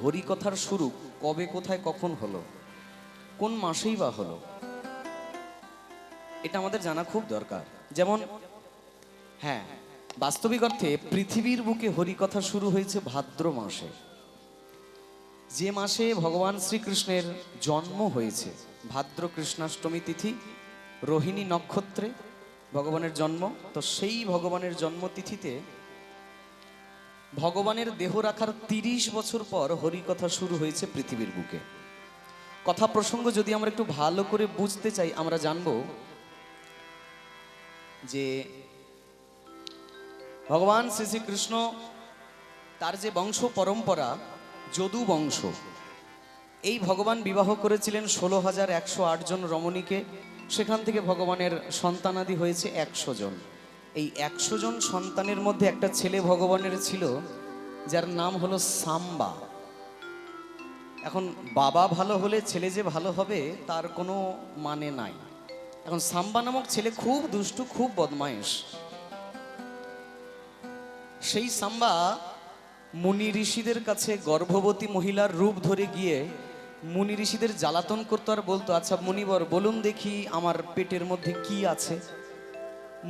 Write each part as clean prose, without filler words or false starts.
হরিকথার শুরু কবে কোথায় কখন হলো, কোন মাসেই বা হলো, এটা আমাদের জানা খুব দরকার। যেমন হ্যাঁ, বাস্তবিক অর্থে পৃথিবীর বুকে হরিকথা শুরু হয়েছে ভাদ্র মাসে, যে মাসে ভগবান শ্রীকৃষ্ণের জন্ম হয়েছে। ভাদ্র কৃষ্ণাষ্টমী তিথি, রোহিণী নক্ষত্রে ভগবানের জন্ম। তো সেই ভগবানের জন্মতিথিতে ভগবানের দেহ রাখার ৩০ বছর পর হরিকথা শুরু হয়েছে পৃথিবীর বুকে। কথা প্রসঙ্গ যদি আমরা একটু ভালো করে বুঝতে চাই, আমরা জানব যে ভগবান শ্রী শ্রীকৃষ্ণ তার যে বংশ পরম্পরা যদু বংশ, এই ভগবান বিবাহ করেছিলেন ১৬,১০৮ জন রমণীকে। সেখান থেকে ভগবানের সন্তানাদি হয়েছে ১০০ জন। এই ১০০ জন সন্তানের মধ্যে একটা ছেলে ভগবানের ছিল, যার নাম হলো সাম্বা। এখন বাবা ভালো হলে ছেলে যে ভালো হবে তার কোনো মানে নাই। এখন সাম্বা নামক ছেলে খুব দুষ্টু, খুব বদমাইশ। সেই সাম্বা মুনি ঋষিদের কাছে গর্ভবতী মহিলার রূপ ধরে গিয়ে মুনি ঋষিদের জ্বালাতন করতো আর বলতো, আচ্ছা মুনিবর বলুন দেখি আমার পেটের মধ্যে কি আছে।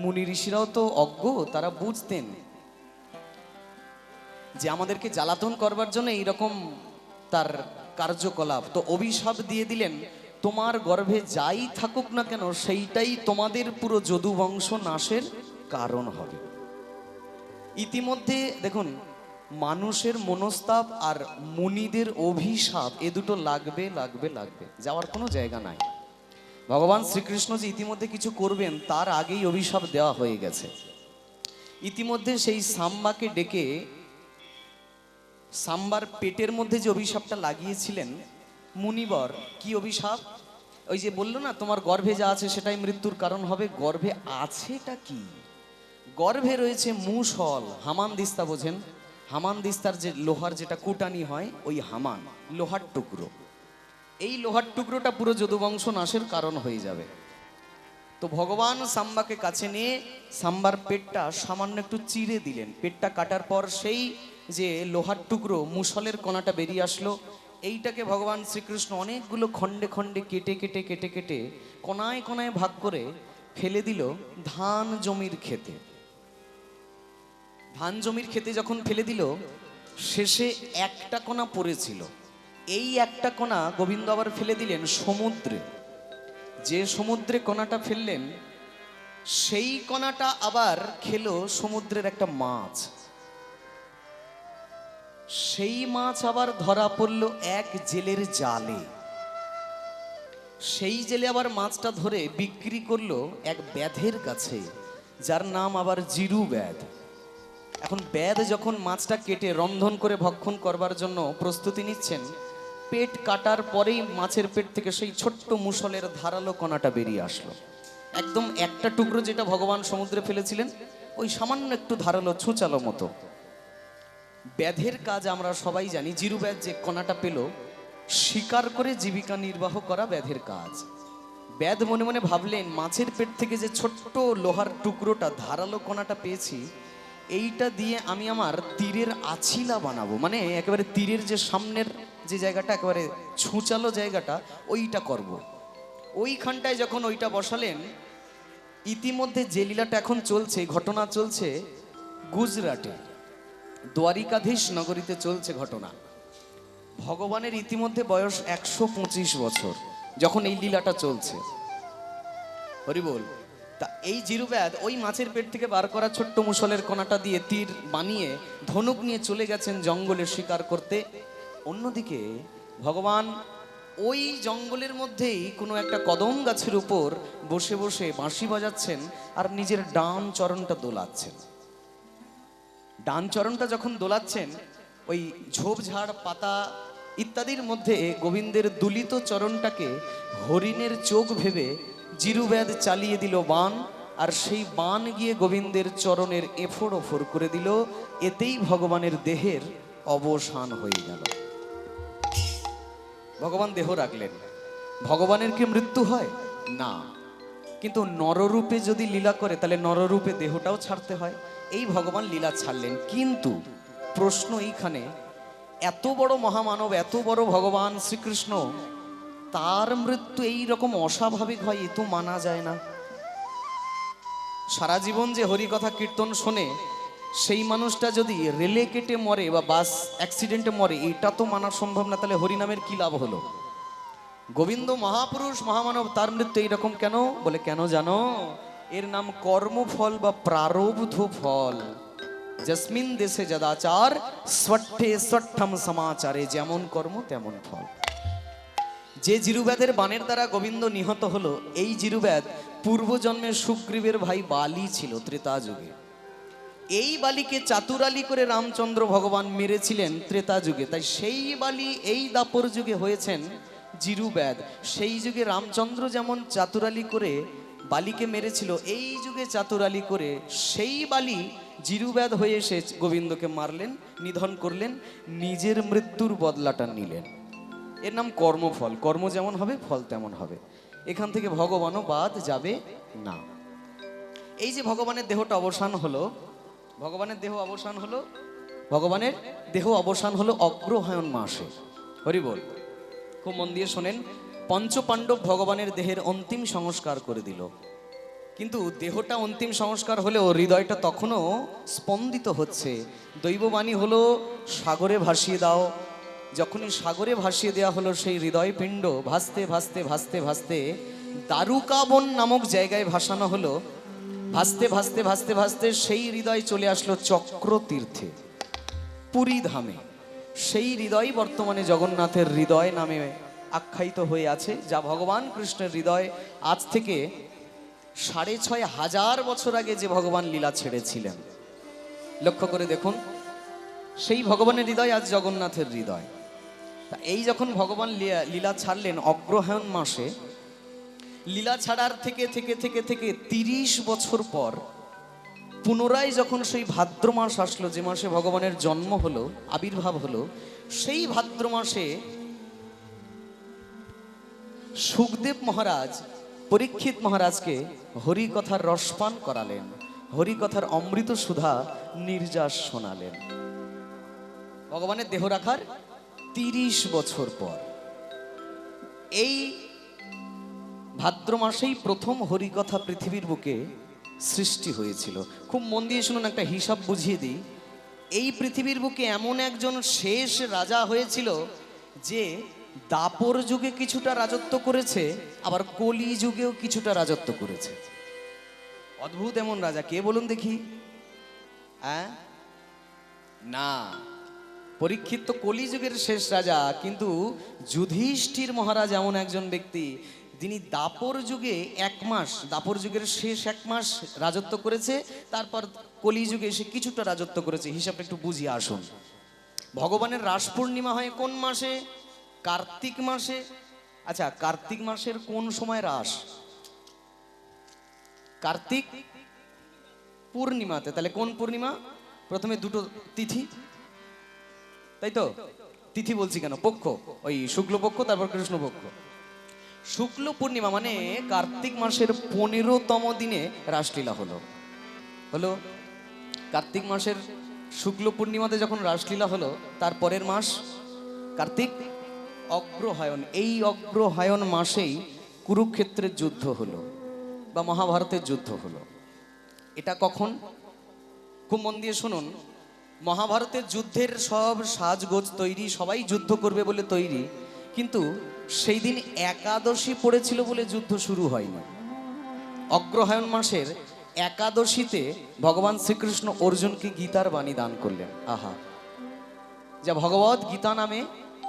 মুনি ঋষিরাও তো অজ্ঞ, তারা বুঝতেন যে আমাদেরকে জ্বালাতন করবার জন্য এইরকম তার কার্যকলাপ। তো অভিশাপ দিয়ে দিলেন, তোমার গর্ভে যাই থাকুক না কেন সেইটাই তোমাদের পুরো যদু বংশ নাশের কারণ হবে। ইতিমধ্যে দেখুন, মানুষের মনস্তাপ আর মুনিদের অভিশাপ এ দুটো লাগবে লাগবে লাগবে, যাওয়ার কোনো জায়গা নাই। ভগবান শ্রীকৃষ্ণ যে ইতিমধ্যে কিছু করবেন তার আগেই অভিশাপ দেওয়া হয়ে গেছে। ইতিমধ্যে সেই সাম্বাকে ডেকে সাম্বার পেটের মধ্যে যে অভিশাপটা লাগিয়েছিলেন মুনিবর, কি অভিশাপ? ওই যে বললো না তোমার গর্ভে যা আছে সেটাই মৃত্যুর কারণ হবে। গর্ভে আছেটা কি? গর্ভে রয়েছে মুষল, হামান দিস্তা বোঝেন? হামান দিস্তার যে লোহার যেটা কুটানি হয়, ওই হামান লোহার টুকরো। এই লোহার টুকরোটা পুরো যদুবংশ নাশের কারণ হয়ে যাবে। তো ভগবান সাম্বাকে কাছে নিয়ে সাম্বার পেটটা সামান্য একটু চিরে দিলেন। পেটটা কাটার পর সেই যে লোহার টুকরো মুষলের কণাটা বেরিয়ে আসলো। এইটাকে ভগবান শ্রীকৃষ্ণ অনেকগুলো খণ্ডে খণ্ডে কেটে কেটে কেটে কেটে কোনায় কোনায় ভাগ করে ফেলে দিল ধান জমির ক্ষেতে। ধান জমির ক্ষেতে যখন ফেলে দিল, শেষে একটা কণা পড়েছিল। এই একটা কণা গোবিন্দ আবার ফেলে দিলেন সমুদ্রে। যে সমুদ্রে কণাটা ফেললেন, সেই কণাটা আবার খেলো সমুদ্রের একটা মাছ। সেই মাছ আবার ধরা পড়ল এক জেলের জালে। সেই জেলে আবার মাছটা ধরে বিক্রি করলো এক ব্যাধের কাছে, যার নাম আবার জিরু ব্যাধ। এখন ব্যাধ যখন মাছটা কেটে রন্ধন করে ভক্ষণ করবার জন্য প্রস্তুতি নিচ্ছেন, পেট কাটার পরেই মাছের পেট থেকে সেই ছোট্ট মুষলের ধারালো কণাটা বেরিয়ে আসলো। একদম একটা টুকরো যেটা ভগবান সমুদ্রে ফেলেছিলেন, ওই সামান্য একটু ধারালো ছুঁচালো মতো। ব্যাধের কাজ আমরা সবাই জানি, জিরু ব্যাধ যে কণাটা পেল, শিকার করে জীবিকা নির্বাহ করা ব্যাধের কাজ। ব্যাধ মনে মনে ভাবলেন, মাছের পেট থেকে যে ছোট্ট লোহার টুকরোটা ধারালো কণাটা পেয়েছি, এইটা দিয়ে আমি আমার তীরের আছিলা বানাবো। মানে একেবারে তীরের যে সামনের যে জায়গাটা একেবারে ছুঁচালো জায়গাটা, ওইটা করব। ওইখানটায় যখন ওইটা বসালেন, ইতিমধ্যে যে লীলাটা এখন চলছে, ঘটনা চলছে গুজরাটে, দ্বারিকাধীশ নগরীতে চলছে ঘটনা। ভগবানের ইতিমধ্যে বয়স ১২৫ বছর যখন এই লীলাটা চলছে। হরি বল। তা এই জিরুব্যাধ ওই মাছের পেট থেকে বার করা ছোট্ট মুষলের কণাটা দিয়ে তীর বানিয়ে ধনুক নিয়ে চলে গেছেন জঙ্গলে শিকার করতে। অন্যদিকে ভগবান ওই জঙ্গলের মধ্যেই কোনো একটা কদম গাছের উপর বসে বসে বাঁশি বাজাচ্ছেন আর নিজের ডান চরণটা দোলাচ্ছেন। ডান চরণটা যখন দোলাচ্ছেন, ওই ঝোপঝাড় পাতা ইত্যাদির মধ্যে গোবিন্দের দুলিত চরণটাকে হরিণের চোখ ভেবে জিরুব্যাধ চালিয়ে দিল বাণ, আর সেই বাণ গিয়ে গোবিন্দের চরণের এফোড় ওফোড় করে দিল। এতেই ভগবানের দেহের অবসান হয়ে গেল। ভগবান দেহ রাখলেন। ভগবানের কি মৃত্যু হয় না? কিন্তু নররূপে যদি লীলা করে তাহলে নররূপে দেহটাও ছাড়তে হয়। এই ভগবান লীলা ছাড়লেন। কিন্তু প্রশ্ন এইখানে, এত বড় মহামানব, এত বড় ভগবান শ্রীকৃষ্ণ, তার মৃত্যু এই রকম অস্বাভাবিক হয়, এ তো মানা যায় না। সারা জীবন যে হরিকথা কীর্তন শোনে, সেই মানুষটা যদি রেলে কেটে মরে বা বাস অ্যাক্সিডেন্টে মরে, এটা তো মানা সম্ভব না। তাহলে হরিনামের কি লাভ হলো? গোবিন্দ মহাপুরুষ মহামানব, তার মৃত্যু এইরকম কেন? বলে কেন জানো? এর নাম কর্মফল বা প্রারব্ধ ফল। জসমিন দেশে যদাচার স্বঠে স্বঠম সমাচারে, যেমন কর্ম তেমন ফল। যে জিরুব্যাদের বাণের দ্বারা গোবিন্দ নিহত হলো, এই জিরুব্যাদ পূর্বজন্মে সুগ্রীবের ভাই বালি ছিল ত্রেতা যুগে। এই বালিকে চাতুরালি করে রামচন্দ্র ভগবান মেরেছিলেন ত্রেতা যুগে। তাই সেই বালি এই দাপর যুগে হয়েছেন জিরুব্যাদ। সেই যুগে রামচন্দ্র যেমন চাতুরালি করে বালিকে মেরেছিল, এই যুগে চাতুরালি করে সেই বালি জিরুব্যাদ হয়ে এসে গোবিন্দকে মারলেন, নিধন করলেন, নিজের মৃত্যুর বদলাটা নিলেন। এর নাম কর্মফল। কর্ম যেমন হবে, ফল তেমন হবে। এখান থেকে ভগবানও বাদ যাবে না। এই যে ভগবানের দেহটা অবসান হলো, ভগবানের দেহ অবসান হলো, ভগবানের দেহ অবসান হলো অগ্রহায়ণ মাসে। হরি বল। খুব মন দিয়ে শোনেন, পঞ্চপাণ্ডব ভগবানের দেহের অন্তিম সংস্কার করে দিল। কিন্তু দেহটা অন্তিম সংস্কার হলেও হৃদয়টা তখনও স্পন্দিত হচ্ছে। দৈববাণী হলো সাগরে ভাসিয়ে দাও। যখনই সাগরে ভাসিয়ে দেওয়া হলো, সেই হৃদয় পিণ্ড ভাসতে ভাসতে ভাসতে ভাসতে দারুকাবন নামক জায়গায় ভাসানো হলো। ভাসতে ভাসতে ভাসতে ভাসতে সেই হৃদয় চলে আসলো চক্র তীর্থে, পুরী ধামে। সেই হৃদয় বর্তমানে জগন্নাথের হৃদয় নামে আখ্যায়িত হয়ে আছে, যা ভগবান কৃষ্ণের হৃদয়। আজ থেকে 6500 বছর আগে যে ভগবান লীলা ছেড়েছিলেন, লক্ষ্য করে দেখুন, সেই ভগবানের হৃদয় আজ জগন্নাথের হৃদয়। এই যখন ভগবান লীলা ছাড়লেন অগ্রহায়ণ মাসে, লীলা ছাড়ার থেকে থেকে থেকে থেকে 30 বছর পর পুনরায় যখন সেই ভাদ্র মাস আসলো, যে মাসে ভগবানের জন্ম হলো, আবির্ভাব হলো, সেই ভাদ্র মাসে সুখদেব মহারাজ পরীক্ষিত মহারাজকে হরিকথার রসপান করালেন, হরিকথার অমৃত সুধা নির্যাস শোনালেন। ভগবানের দেহ রাখার 30 বছর পর এই ভাদ্র মাসেই প্রথম হরিকথা পৃথিবীর বুকে সৃষ্টি হয়েছিল। খুব মন দিয়ে শুনুন, একটা হিসাব বুঝিয়ে দিই। এই পৃথিবীর বুকে এমন একজন শেষ রাজা হয়েছিল, যে দাপর যুগে কিছুটা রাজত্ব করেছে, আবার কলি যুগেও কিছুটা রাজত্ব করেছে। অদ্ভুত এমন রাজা কে বলুন দেখি? না, পরীক্ষিত তো কলি যুগের শেষ রাজা, কিন্তু যুধিষ্ঠির মহারাজ এমন একজন ব্যক্তি, যিনি দাপর যুগে 1 মাস, দাপর যুগের শেষ 1 মাস রাজত্ব করেছে, তারপর কলি যুগে এসে কিছুটা রাজত্ব করেছে। হিসাবটা একটু বুঝিয়ে আসুন। ভগবানের রাস পূর্ণিমা হয় কোন মাসে? কার্তিক মাসে। আচ্ছা, কার্তিক মাসের কোন সময় রাস? কার্তিক পূর্ণিমাতে। তাহলে কোন পূর্ণিমা? প্রথমে দুটো তিথি, তাই তো? তিথি বলছি কেন? পক্ষ, ওই শুক্লপক্ষ, তারপর কৃষ্ণপক্ষ। শুক্ল পূর্ণিমা মানে কার্তিক মাসের 15তম দিনে রাসলীলা হলো। কার্তিক মাসের শুক্ল পূর্ণিমাতে যখন রাসলীলা হলো, তার পরের মাস কার্তিক অগ্রহায়ণ। এই অগ্রহায়ণ মাসেই কুরুক্ষেত্রের যুদ্ধ হলো বা মহাভারতের যুদ্ধ হলো। এটা কখন? খুব মন দিয়ে শুনুন। মহাভারতের যুদ্ধের সব সাজগোজ তৈরি, সবাই যুদ্ধ করবে বলে তৈরি, কিন্তু সেই দিন একাদশী পড়েছিল বলে যুদ্ধ শুরু হয়নি। অগ্রহায়ণ মাসের একাদশীতে ভগবান শ্রীকৃষ্ণ অর্জুনকে গীতার বাণী দান করলেন। আহা, যা ভগবত গীতা নামে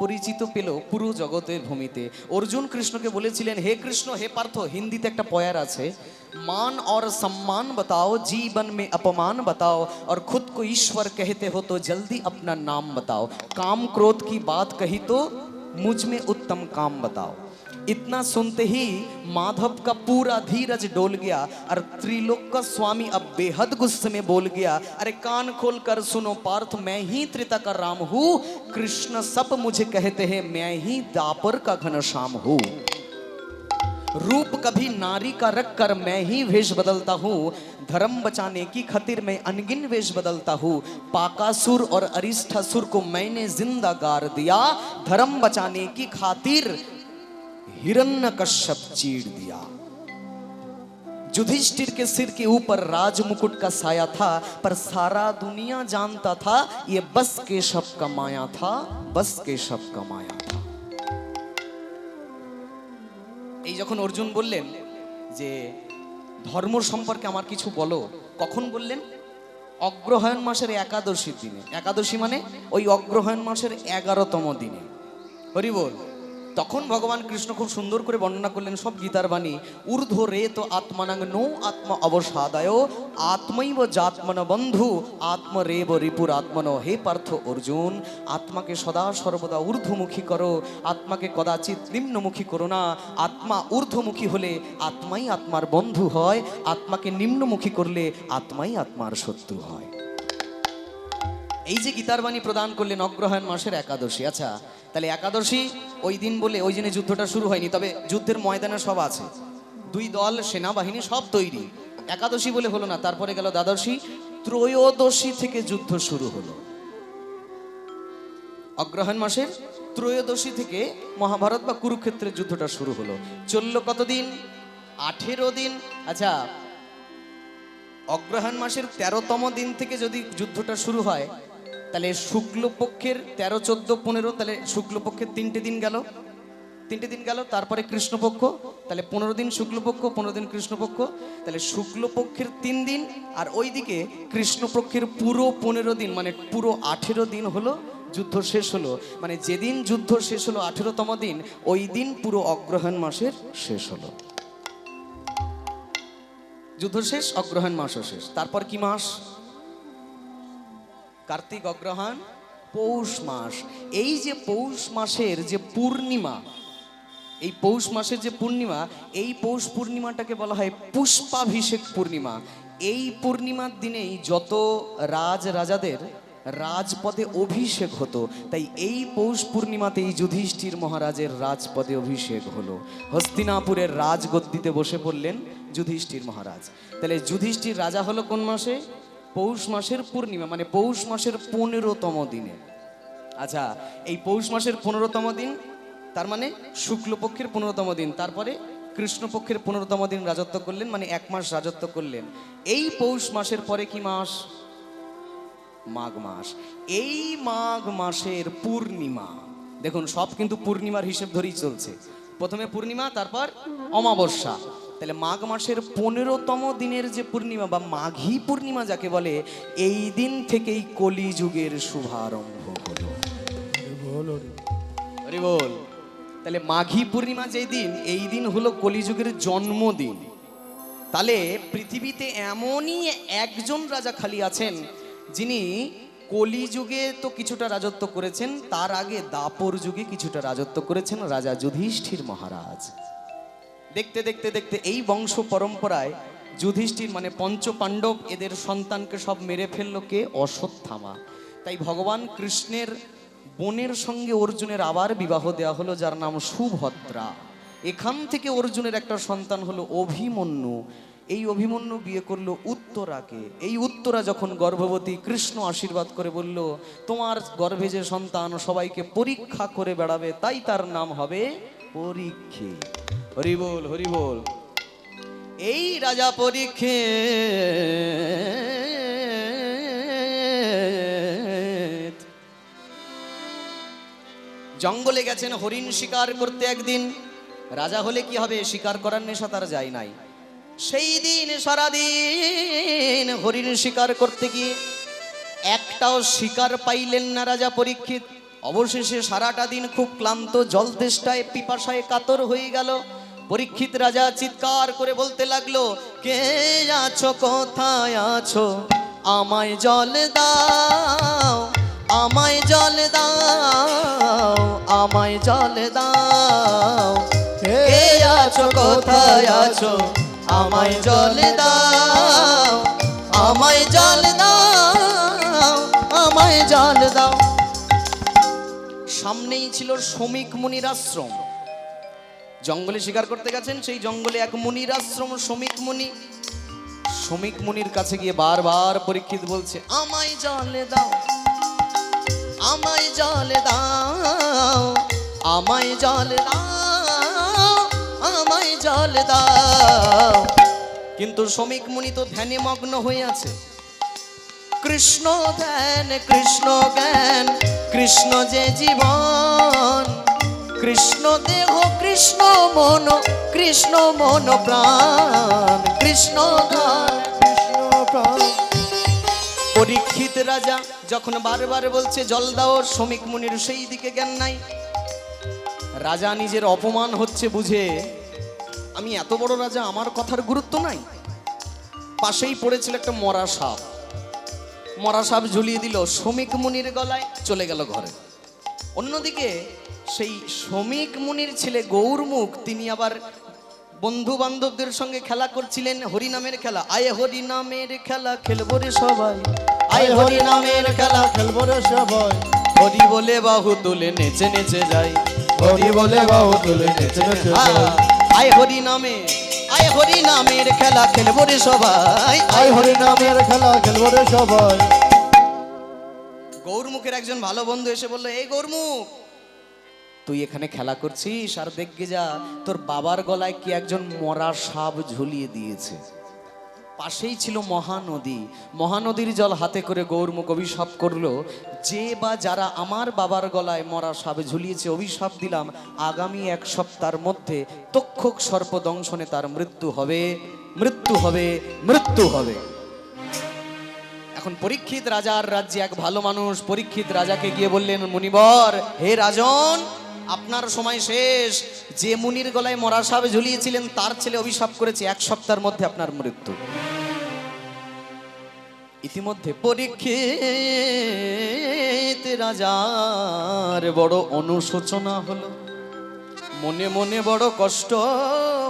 পরিচিত পেল পুরো জগতের ভূমিতে। অর্জুন কৃষ্ণকে বলেছিলেন, হে কৃষ্ণ, হে পার্থ, হিন্দিতে একটা পয়ার আছে, मान और सम्मान बताओ, जीवन में अपमान बताओ, और खुद को ईश्वर कहते हो तो जल्दी अपना नाम बताओ, काम क्रोध की बात कही तो मुझ में उत्तम काम बताओ। इतना सुनते ही माधव का पूरा धीरज डोल गया, और त्रिलोक का स्वामी अब बेहद गुस्से में बोल गया, अरे कान खोल कर सुनो पार्थ, मैं ही त्रेता का राम हूँ, कृष्ण सब मुझे कहते हैं, मैं ही दापर का घनश्याम हूँ। रूप कभी नारी का रख कर मैं ही वेश बदलता हूँ, धर्म बचाने की खातिर मैं अनगिन वेश बदलता हूँ। पाकासुर और अरिष्ठासुर को मैंने जिंदा गाड़ दिया, धर्म बचाने की खातिर हिरण्यकश्यप चीर दिया। युधिष्ठिर के सिर के ऊपर राज मुकुट का साया था, पर सारा दुनिया जानता था ये बस केशव का माया था, बस केशव का माया था। এই যখন অর্জুন বললেন যে ধর্ম সম্পর্কে আমার কিছু বলো, কখন বললেন? অগ্রহায়ণ মাসের একাদশীর দিনে। একাদশী মানে ওই অগ্রহায়ণ মাসের 11তম দিনে। হরি বল। তখন ভগবান কৃষ্ণ খুব সুন্দর করে বর্ণনা করলেন সব গীতার বাণী। ঊর্ধ্ব রে তো আত্মানাং নো আত্ম অবসাদায় আত্মৈব জাত্মন বন্ধু আত্মরেব রিপুর আত্মন। হে পার্থ অর্জুন, আত্মাকে সদা সর্বদা ঊর্ধ্বমুখী করো, আত্মাকে কদাচিৎ নিম্নমুখী করো না। আত্মা ঊর্ধ্বমুখী হলে আত্মাই আত্মার বন্ধু হয়, আত্মাকে নিম্নমুখী করলে আত্মাই আত্মার শত্রু হয়। এই যে গীতার বাণী প্রদান করলেন অগ্রহায়ণ মাসের একাদশী। আচ্ছা, তাহলে একাদশী ওই দিন বলে ওই দিনে যুদ্ধটা শুরু হয়নি, তবে যুদ্ধের ময়দানে সব আছে, দুই দল সেনাবাহিনী সব তৈরি। একাদশী বলে হলো না, তারপরে গেল দ্বাদশী, ত্রয়োদশী থেকে যুদ্ধ শুরু হলো। অগ্রহায়ণ মাসের ত্রয়োদশী থেকে মহাভারত বা কুরুক্ষেত্রের যুদ্ধটা শুরু হলো। চলল কতদিন? 18 দিন। আচ্ছা, অগ্রহায়ণ মাসের 13তম দিন থেকে যদি যুদ্ধটা শুরু হয়, তাহলে শুক্লপক্ষের 13, 14, 15, তাহলে শুক্লপক্ষের 3টে দিন গেল, 3টে দিন গেল। তারপরে কৃষ্ণপক্ষ, তাহলে 15 দিন শুক্লপক্ষ, 15 দিন কৃষ্ণপক্ষ, তাহলে শুক্লপক্ষের 3 দিন, আর ওইদিকে কৃষ্ণপক্ষের পুরো 15 দিন, মানে পুরো 18 দিন হলো যুদ্ধ শেষ হলো। মানে যেদিন যুদ্ধ শেষ হলো 18তম দিন, ওই দিন পুরো অগ্রহায়ণ মাসের শেষ হলো। যুদ্ধ শেষ, অগ্রহায়ণ মাসও শেষ। তারপর কি মাস? কার্তিক, অগ্রহায়ণ, পৌষ মাস। এই যে পৌষ মাসের যে পূর্ণিমা, এই পৌষ মাসের যে পূর্ণিমা, এই পৌষ পূর্ণিমাটাকে বলা হয় পুষ্পাভিষেক পূর্ণিমা। এই পূর্ণিমার দিনেই যত রাজাদের রাজপদে অভিষেক হতো, তাই এই পৌষ পূর্ণিমাতেই যুধিষ্ঠির মহারাজের রাজপদে অভিষেক হলো। হস্তিনাপুরের রাজগদ্দিতে বসে পড়লেন যুধিষ্ঠির মহারাজ। তাহলে যুধিষ্ঠির রাজা হলো কোন মাসে? পৌষ মাসের পূর্ণিমা, মানে পৌষ মাসের 15তম দিনে। আচ্ছা, এই পৌষ মাসের 15তম দিন, তার মানে শুক্লপক্ষের 15তম দিন, তারপরে কৃষ্ণপক্ষের 15তম দিন রাজত্ব করলেন, মানে 1 মাস রাজত্ব করলেন। এই পৌষ মাসের পরে কি মাস? মাঘ মাস। এই মাঘ মাসের পূর্ণিমা, দেখুন সব কিন্তু পূর্ণিমার হিসেব ধরেই চলছে। প্রথমে পূর্ণিমা, তারপর অমাবস্যা। তাহলে মাঘ মাসের 15তম দিনের যে পূর্ণিমা বা মাঘী পূর্ণিমা যাকে বলে, এই দিন থেকেই কলিযুগের শুভারম্ভ হলো। হরি বল। তাহলে মাঘী পূর্ণিমা যেই দিন, এই দিন হলো কলিযুগের জন্মদিন। তাহলে পৃথিবীতে এমনই একজন রাজা খালি আছেন যিনি কলিযুগে তো কিছুটা রাজত্ব করেছেন, তার আগে দাপর যুগে কিছুটা রাজত্ব করেছেন, রাজা যুধিষ্ঠির মহারাজ। দেখতে দেখতে দেখতে এই বংশ পরম্পরায় যুধিষ্ঠির মানে পঞ্চপাণ্ডব, এদের সন্তানকে সব মেরে ফেললো কে? অশ্বত্থামা। তাই ভগবান কৃষ্ণের বোনের সঙ্গে অর্জুনের আবার বিবাহ দেওয়া হলো, যার নাম সুভদ্রা। এখান থেকে অর্জুনের একটা সন্তান হলো অভিমন্যু। এই অভিমন্যু বিয়ে করলো উত্তরাকে। এই উত্তরা যখন গর্ভবতী, কৃষ্ণ আশীর্বাদ করে বলল, তোমার গর্ভে যে সন্তান সবাইকে পরীক্ষা করে বেড়াবে, তাই তার নাম হবে পরীক্ষিত। হরি বল, হরি বল। এই রাজা পরীক্ষিত জঙ্গলে গেছেন হরিণ শিকার করতে। একদিন রাজা হলে কি হবে, শিকার করার নেশা তার যায় নাই। সেই দিন সারাদিন হরিণ শিকার করতে গিয়ে একটাও শিকার পাইলেন না রাজা পরীক্ষিত। অবশেষে সারাটা দিন খুব ক্লান্ত, জল তেষ্টায় পিপাসায় কাতর হয়ে গেল। পরীক্ষিত রাজা চিৎকার করে বলতে লাগলো, কে আছো, কোথায় আছো, আমায় জল দাও, আমায় জল দাও, আমায় জল দাও। কে আছো, কোথায় আছো, আমায় জল দাও, আমায় জল দাও, আমায় জল দাও। সামনেই ছিল শ্রমিক মুনির আশ্রম। জঙ্গলে শিকার করতে গেছেন, সেই জঙ্গলে এক মুনির আশ্রম শমিক মুনি। শমিক মুনির কাছে গিয়ে বারবার পরীক্ষিত বলছে, আমায় জলে দাও, আমায় জলে দাও, আমায় জলে দাও, আমায় জলে দাও। কিন্তু শমিক মুনি তো ধ্যানে মগ্ন হয়ে আছে। কৃষ্ণ ধ্যান, কৃষ্ণ জ্ঞান, কৃষ্ণ যে জীবন, কৃষ্ণ দেহ, কৃষ্ণ মন, কৃষ্ণ মন প্রাণ, কৃষ্ণ ধ্যান, কৃষ্ণ প্রাণ। পরীক্ষিত রাজা যখন বারবার বলছে জল দাও, শমিক মুনির সেই দিকে জ্ঞান নাই। রাজা নিজের অপমান হচ্ছে বুঝে, আমি এত বড় রাজা, আমার কথার গুরুত্ব নাই। পাশেই পড়েছিল একটা মরা সাপ, মরা সাপ ঝুলিয়ে দিল শমিক মুনির গলায়, চলে গেল ঘরে। অন্যদিকে সেই শমিক মুনির ছেলে গৌরমুখ, তিনি আবার বন্ধু বান্ধবদের সঙ্গে খেলা করছিলেন, হরিনামের খেলা। আয় হরিনামের খেলা খেলবো রে সবাই, আয় হরিনামের খেলা খেলবো রে সবাই, হরি বলে বাহু তুলে নেচে নেচে যাই, হরি বলে বাহু তুলে নেচে নেচে যাই। আয় হরিনামে, আয় হরিনামের খেলা খেলবো রে সবাই, আয় হরিনামের খেলা খেলবো রে সবাই। গৌরমুখের একজন ভালো বন্ধু এসে বলল, এই গৌরমুখ, তুই এখানে খেলা করছিস, আর দেখে যা তোর বাবার গলায় কি একজন মরা সাপ ঝুলিয়ে দিয়েছে। পাশেই ছিল মহানদী, মহানদীর জল হাতে করে গৌরমুখ অভিশাপ করলো, যে বা যারা আমার বাবার গলায় মরা সাপ ঝুলিয়েছে, অভিশাপ দিলাম আগামী 1 সপ্তাহের মধ্যে তক্ষক সর্প দংশনে তার মৃত্যু হবে, মৃত্যু হবে, মৃত্যু হবে। এখন পরীক্ষিত রাজার রাজ্যে এক ভালো মানুষ পরীক্ষিত রাজাকে গিয়ে বললেন, মুনিবর, হে রাজন, আপনার সময় শেষ। যে মুনির গলায় মরা সাপ ঝুলিয়েছিলেন তার ছেলে অভিশাপ করেছে 1 সপ্তাহের মধ্যে আপনার মৃত্যু। ইতিমধ্যে পরীক্ষিত রাজার বড় অনুশোচনা হলো, মনে মনে বড় কষ্ট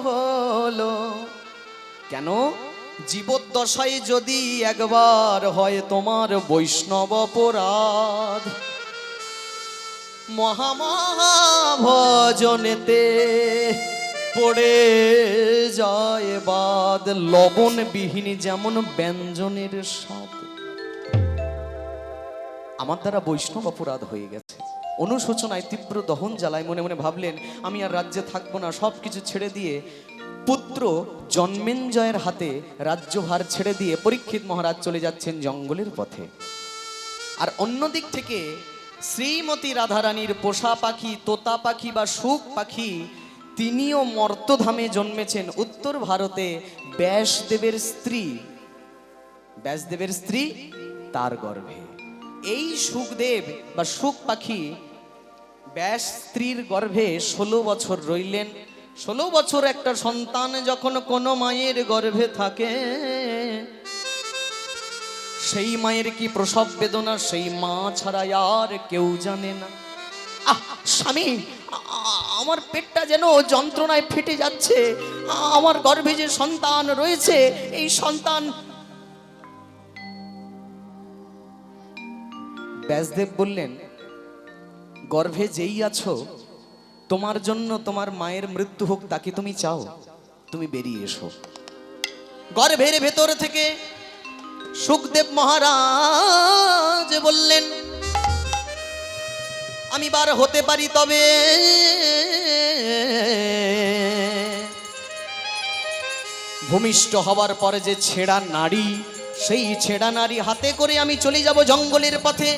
হলো। কেন? জীবদ্দশায় যদি একবার হয় তোমার বৈষ্ণব অপরাধ, মহামহা ভজনেতে পড়ে যায় বাদ, লবণ বিহীন যেমন ব্যঞ্জনের স্বাদ। আমার দ্বারা বৈষ্ণব অপরাধ হয়ে গেছে। অনুশোচনায় তীব্র দহন জ্বালায় মনে মনে ভাবলেন, আমি আর রাজ্যে থাকবো না, সবকিছু ছেড়ে দিয়ে পুত্র জন্মেঞ্জয়ের হাতে রাজ্যভার ছেড়ে দিয়ে পরীক্ষিত মহারাজ চলে যাচ্ছেন জঙ্গলের পথে। আর অন্যদিক থেকে শ্রীমতী রাধারানীর পোষা পাখি, তোতা পাখি বা সুখ পাখি, তিনিও মর্তধামে জন্মেছেন উত্তর ভারতে। ব্যাসদেবের স্ত্রী, ব্যাসদেবের স্ত্রী তার গর্ভে। এই সুখদেব বা সুখ পাখি ব্যাস স্ত্রীর গর্ভে 16 বছর রইলেন। 16 বছর একটা সন্তান যখন কোনো মায়ের গর্ভে থাকে, সেই মায়ের কি প্রসব বেদনা সেই মা ছাড়া আর কেউ জানে না। স্বামী, আমার পেটটা যেন যন্ত্রণায় ফেটে যাচ্ছে, আমার গর্ভে যে সন্তান রয়েছে, এই সন্তান। ব্যাসদেব বললেন, গর্ভে যেই আছো, তোমার জন্য তোমার মায়ের মৃত্যু হোক তাকে তুমি চাও, তুমি বেরিয়ে এসো। গর্ভের ভেতর থেকে সুখদেব মহারাজ বললেন, আমি বার হতে পারি, তবে ভূমিষ্ঠ হবার পরে যে ছেঁড়া নাড়ি, সেই ছেঁড়া নাড়ি হাতে করে আমি চলে যাব জঙ্গলের পথে।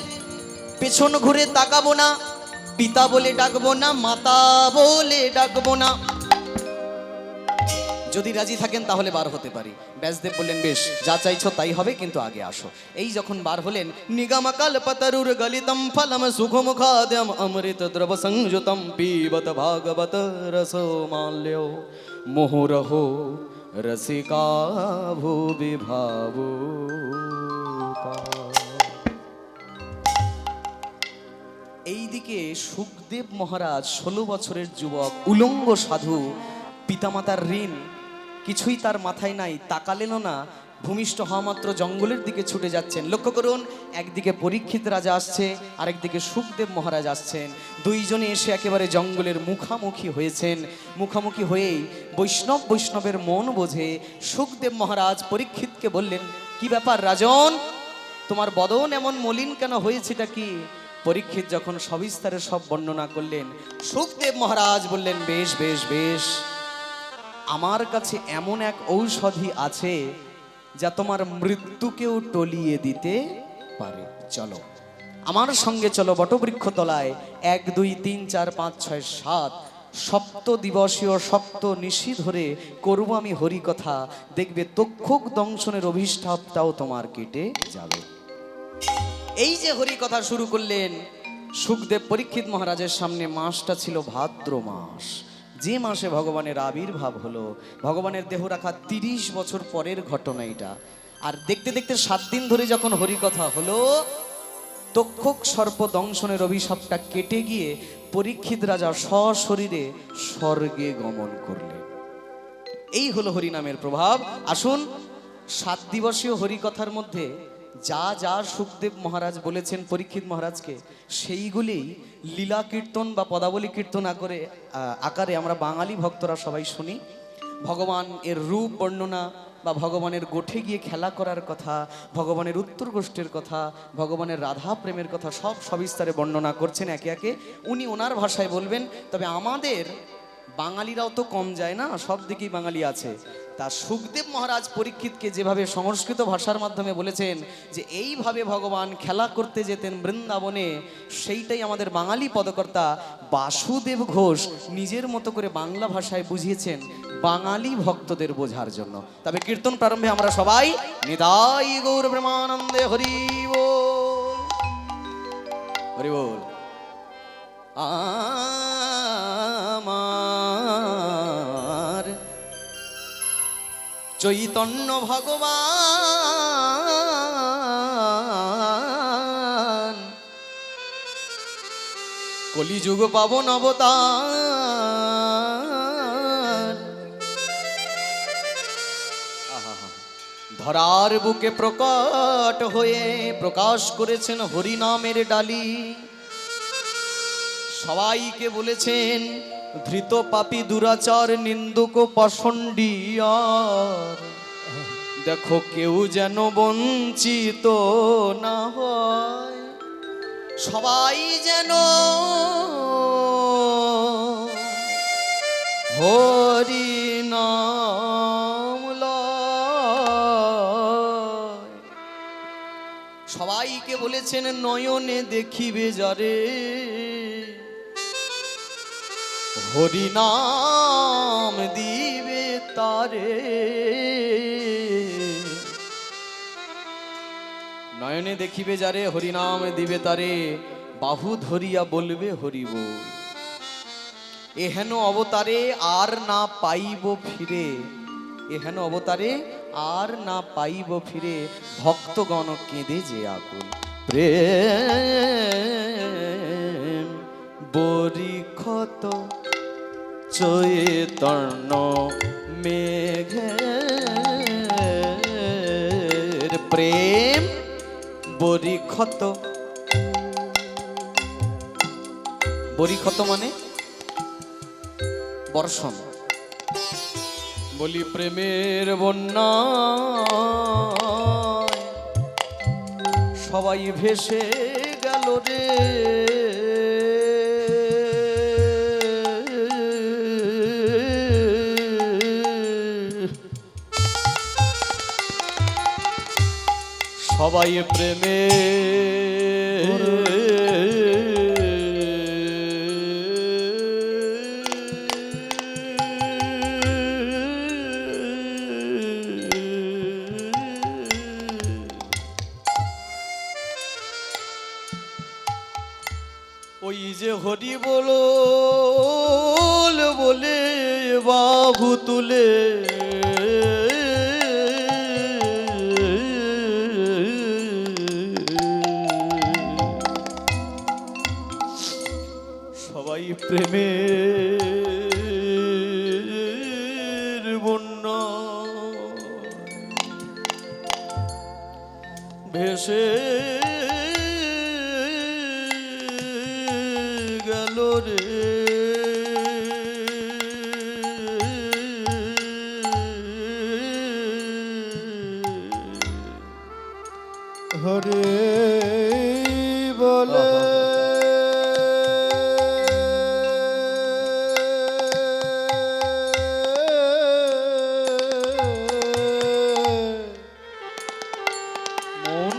পেছন ঘুরে তাকাবো না, পিতা বলে ডাকবো না, মাতা বলে ডাকবো না। যদি রাজি থাকেন তাহলে বার হতে পারি। ব্যাসদেব বললেন, বেশ, যা চাইছো তাই হবে, কিন্তু আগে আসো। এই যখন বার হলেন, নিগমকাল পতরুর গলিতম ফলম সুখমুখাদ্যম অমৃত দ্রব সংযুতম পিবত ভাগবত রসমাল্য মুহুরহো রসিকা ভুবি ভাবুকা। এইদিকে সুখদেব মহারাজ 16 বছরের যুবক, উলঙ্গ সাধু, পিতামাতার ঋণ কিছুই তার মাথায় নাই, তাকালেন না। ভূমিষ্ঠ হওয়া মাত্র জঙ্গলের দিকে ছুটে যাচ্ছেন। লক্ষ্য করুন, একদিকে পরীক্ষিত রাজা আসছে, আরেকদিকে সুখদেব মহারাজ আসছেন। দুইজনে এসে একেবারে জঙ্গলের মুখামুখি হয়েছেন। মুখামুখি হয়েই বৈষ্ণবের মন বোঝে সুখদেব মহারাজ পরীক্ষিতকে বললেন, কি ব্যাপার রাজন, তোমার বদন এমন মলিন কেন হয়েছেটা কি? পরীক্ষিত যখন সবিস্তারে সব বর্ণনা করলেন, সুখদেব মহারাজ বললেন, বেশ বেশ বেশ, আমার কাছে এমন এক ঔষধি আছে যা তোমার মৃত্যুকেও টলিয়ে দিতে পারে। চলো আমার সঙ্গে, চলো বটবৃক্ষ তলায়। 1 2 3 4 5 6 7 সপ্ত দিবসীয় সপ্ত নিশি ধরে করব আমি হরি কথা, দেখবে তক্ষক দংশনের অভিশাপটাও তোমার কেটে যাবে। এই যে হরি কথা শুরু করলেন সুখদেব পরীক্ষিত মহারাজের সামনে, মাসটা ছিল ভাদ্র মাস, যে মাসে ভগবানের আবির্ভাব হলো। ভগবানের দেহ রাখা 30 বছর পরের ঘটনা এটা। আর দেখতে দেখতে 7 দিন ধরে যখন হরিকথা হলো, তক্ষক সর্প দংশনের অভিশাপটা কেটে গিয়ে পরীক্ষিত রাজা সশরীরে স্বর্গে গমন করলেন। এই হলো হরিনামের প্রভাব। আসুন 7 দিবসীয় হরিকথার মধ্যে যা যা সুখদেব মহারাজ বলেছেন পরীক্ষিত মহারাজকে, সেইগুলি লীলা কীর্তন বা পদাবলী কীর্তন আকারে আমরা বাঙালি ভক্তরা সবাই শুনি। ভগবান এর রূপ বর্ণনা বা ভগবানের গোঠে গিয়ে খেলা করার কথা, ভগবানের উত্তর গোষ্ঠীর কথা, ভগবানের রাধা প্রেমের কথা সব সবিস্তারে বর্ণনা করছেন একে একে। উনি ওনার ভাষায় বলবেন, তবে আমাদের বাঙালিরাও তো কম যায় না, সব দিকেই বাঙালি আছে। তা সুখদেব মহারাজ পরীক্ষিতকে যেভাবে সংস্কৃত ভাষার মাধ্যমে বলেছেন যে এইভাবে ভগবান খেলা করতে যেতেন বৃন্দাবনে, সেইটাই আমাদের বাঙালি পদকর্তা বাসুদেব ঘোষ নিজের মতো করে বাংলা ভাষায় বুঝিয়েছেন বাঙালি ভক্তদের বোঝার জন্য। তবে কীর্তন প্রারম্ভে আমরা সবাই নিতাই গৌর প্রেমানন্দে হরি বল, হরি বল। আমার চৈতন্য ভগবান কলিযুগ পাবন অবতার, ধরার বুকে প্রকট হয়ে প্রকাশ করেছেন হরিনামের ডালি। সবাইকে বলেছেন ধৃত পাপী দুরাচার নিন্দুক পাষণ্ডিয়ার, দেখো কেউ যেন বঞ্চিত না হয়, সবাই যেন হরি নাম লয়। সবাইকে বলেছেন নয়নে দেখিবে যারে, হরি নাম দিবে তারে। নয়নে দেখিবে যারে, হরি নাম দিবে তারে, বাহু ধরিয়া বলবে হরি বল। এহেন অবতারে আর না পাইব ফিরে, এহেন অবতারে আর না পাইব ফিরে, ভক্তগণ কেঁদে যে আকুল। প্রেম বরিক্ষত চৈতন্য মেঘের, প্রেম বরিক্ষত, বরিক্ষত মানে বর্ষণ, বলি প্রেমের বন্যা সবাই ভেসে গেল রে। সবাই প্রেমে ওই যে হরি বলো বলে বাহু তুলে সবাই প্রেমের বন্যা এসে গেল রে। হরে বলে মন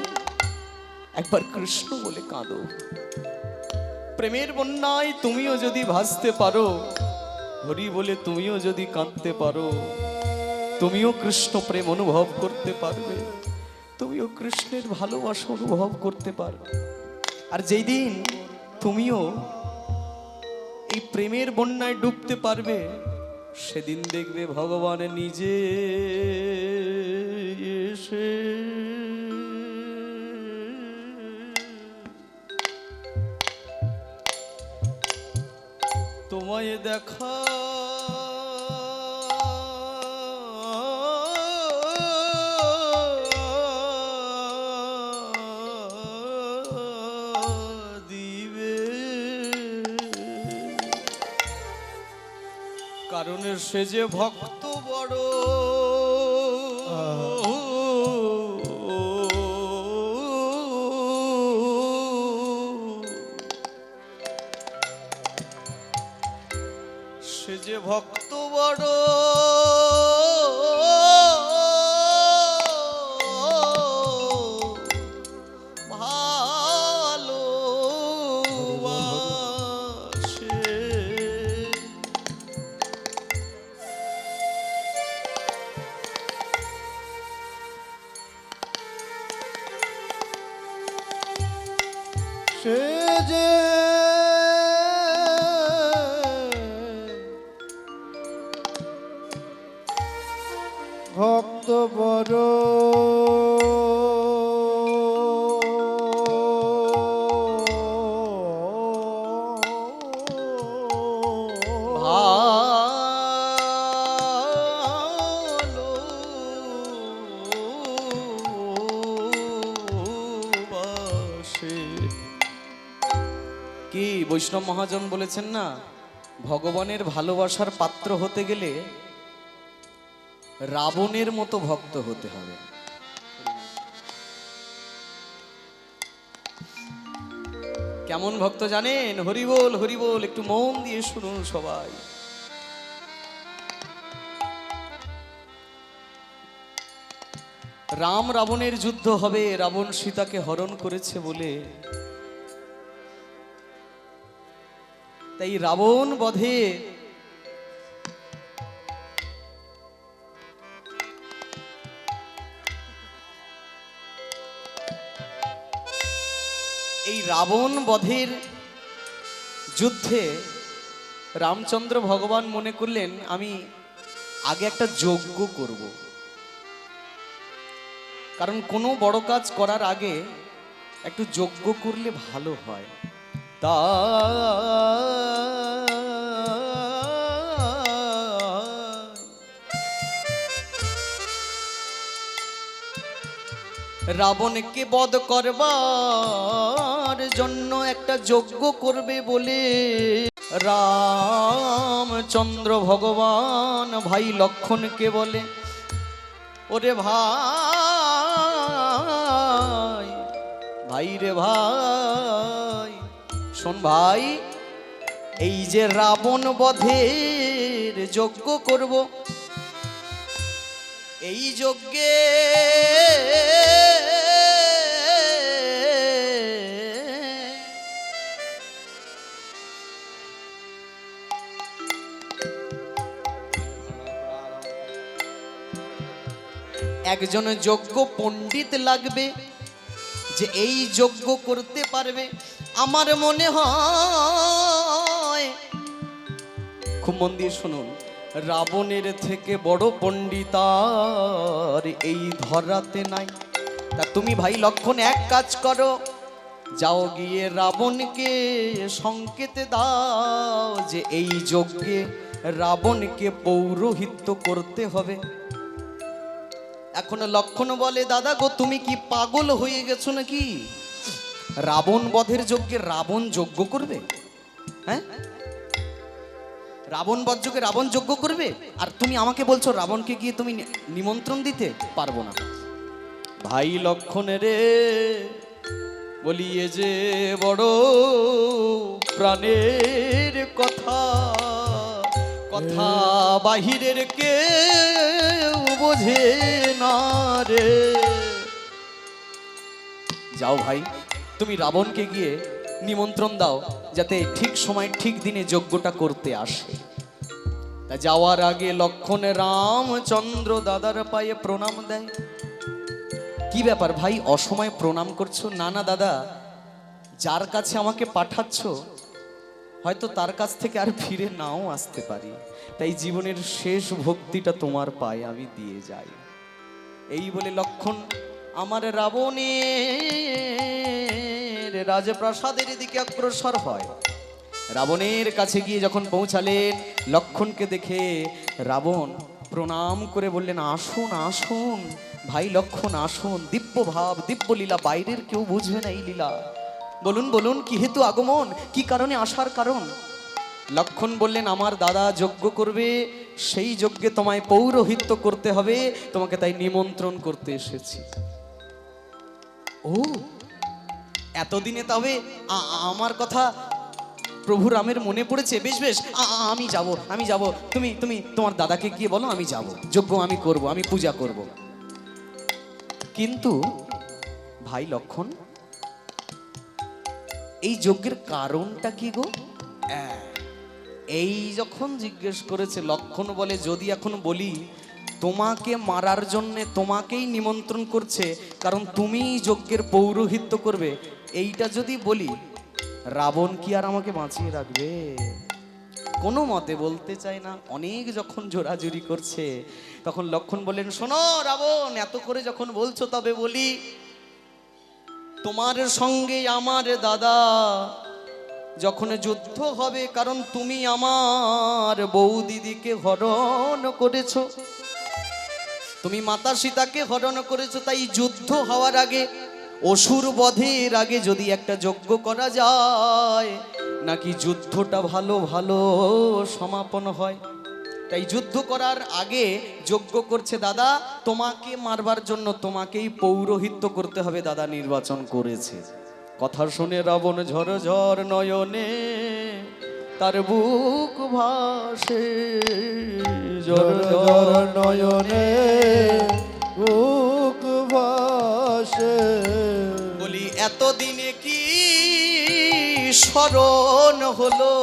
একবার কৃষ্ণ বলে কাঁদো। প্রেমের বন্যায় তুমিও যদি ভাসতে পারো, হরি বলে তুমিও যদি কাঁদতে পারো, তুমিও কৃষ্ণ প্রেম অনুভব করতে পারবে, তুমিও কৃষ্ণের ভালোবাসা অনুভব করতে পারবে। আর যেই দিন তুমিও এই প্রেমের বন্যায় ডুবতে পারবে, সেদিন দেখবে ভগবান নিজে এসে তোমায় দেখা দিবে। কারণ সে যে ভক্ত বড়, সে যে ভক্ত বড় ভালোবাসে। সে যে ভক্ত বড় ভালোবাসে। কি বৈষ্ণব মহাজন বলেছেন না, ভগবানের ভালোবাসার পাত্র হতে গেলে রাবণের মতো ভক্ত হতে হবে। কেমন ভক্ত জানেন? হরিবোল হরিবোল, একটু মন দিয়ে শুনুন সবাই। রাম রাবণের যুদ্ধ হবে, রাবণ সীতাকে হরণ করেছে বলে। তাই রাবণ বধে এই রাবণ বধের যুদ্ধে রামচন্দ্র ভগবান মনে করলেন আমি আগে একটা যজ্ঞ করব। কারণ কোনো বড় কাজ করার আগে একটু যজ্ঞ করলে ভালো হয়। তা রাবণকে বধ করবার জন্য একটা যজ্ঞ করবে বলে রামচন্দ্র ভগবান ভাই লক্ষণকে বলে, ওরে ভাই, ভাই রে ভাই, শোন ভাই, এই যে রাবণ বধের যজ্ঞ করব, এই যজ্ঞে একজন যোগ্য পণ্ডিত লাগবে, যে এই যজ্ঞ করতে পারবে। আমার মনে হয়, খুব মন দিয়ে শুনুন, রাবণের থেকে বড় পণ্ডিত আর এই ধরাতে নাই। তা তুমি ভাই লক্ষণ এক কাজ করো, যাও গিয়ে রাবণকে সংকেত দাও যে এই যজ্ঞে রাবণকে পৌরোহিত্য করতে হবে। এখন লক্ষণ বলে, দাদা গো তুমি কি পাগল হয়ে গেছো নাকি? রাবণ বধের যজ্ঞে রাবণ যজ্ঞ করবে? হ্যাঁ, রাবণ বধ যজ্ঞে রাবণ যজ্ঞ করবে? আর তুমি আমাকে বলছো রাবণকে গিয়ে তুমি নিমন্ত্রণ দিতে পারবো না। ভাই লক্ষণ রে, বলি এ যে বড় প্রাণের কথা, কথা বাহিরের কেউ বোঝে না রে। যাও ভাই, তুমি রাবণকে গিয়ে নিমন্ত্রণ দাও, যাতে ঠিক সময় ঠিক দিনে যজ্ঞটা করতে আসে। তা যাওয়ার আগে লক্ষণ রামচন্দ্র দাদার পায়ে প্রণাম দেয়। কি ব্যাপার ভাই, অসময়ে প্রণাম করছো? না না দাদা, যার কাছে আমাকে পাঠাচ্ছ হয়তো তার কাছ থেকে আর ফিরে নাও আসতে পারি, তাই জীবনের শেষ ভক্তিটা তোমার পায়ে আমি দিয়ে যাই। এই বলে লক্ষণ আমার রাবণের রাজপ্রাসাদের দিকে অগ্রসর হয়। রাবণের কাছে গিয়ে যখন পৌঁছালেন, লক্ষণকে দেখে রাবণ প্রণাম করে বললেন, আসুন আসুন ভাই লক্ষণ আসুন, দিব্য ভাব দিব্য লীলা, বাইরের কেউ বুঝবে না এই লীলা। বলুন বলুন কি হেতু আগমন, কি কারণে আসার কারণ? লক্ষণ বললেন, আমার দাদা যজ্ঞ করবে, সেই যজ্ঞে তোমায় পৌরোহিত্য করতে হবে, তোমাকে তাই নিমন্ত্রণ করতে এসেছি। ও, এতদিনে তবে আমার কথা প্রভু রামের মনে পড়েছে। বেশ বেশ, আমি যাব আমি যাব, তুমি তুমি তোমার দাদাকে গিয়ে বলো আমি যাব, যজ্ঞ আমি করব, আমি পূজা করব। কিন্তু ভাই লক্ষণ, এই যজ্ঞের কারণটা কি গো? এই যখন জিজ্ঞেস করেছে, লক্ষণ বলে, যদি এখন বলি তোমাকে মারার জন্য তোমাকেই নিমন্ত্রণ করছে, কারণ তুমিই যজ্ঞের পৌরোহিত্য করবে, এইটা যদি বলি, রাবণ কি আর আমাকে বাঁচিয়ে রাখবে? কোনো মতে বলতে চায় না। অনেক যখন জোরাজুরি করছে, তখন লক্ষণ বললেন, শোনো রাবণ, এত করে যখন বলছো তবে বলি, তোমার সঙ্গে আমার দাদা যখন যুদ্ধ হবে, কারণ তুমি আমার বউ দিদিকে হরণ করেছো, তুমি মাতা সীতাকে হরণ করেছো, তাই যুদ্ধ হওয়ার আগে, অসুর বধের আগে যদি একটা যজ্ঞ করা যায়, নাকি যুদ্ধটা ভালো ভালো সমাপন হয়। তাই যুদ্ধ করার আগে যজ্ঞ করছে দাদা, তোমাকে মারবার জন্য তোমাকেই পৌরোহিত্য করতে হবে, দাদা নির্বাচন করেছে। কথা শুনে রাবণ ঝর ঝর নয়নে তার বুক ভাসে, ঝর ঝর নয়নে বুক ভাসে। বলি এতদিনে কি স্মরণ হলো,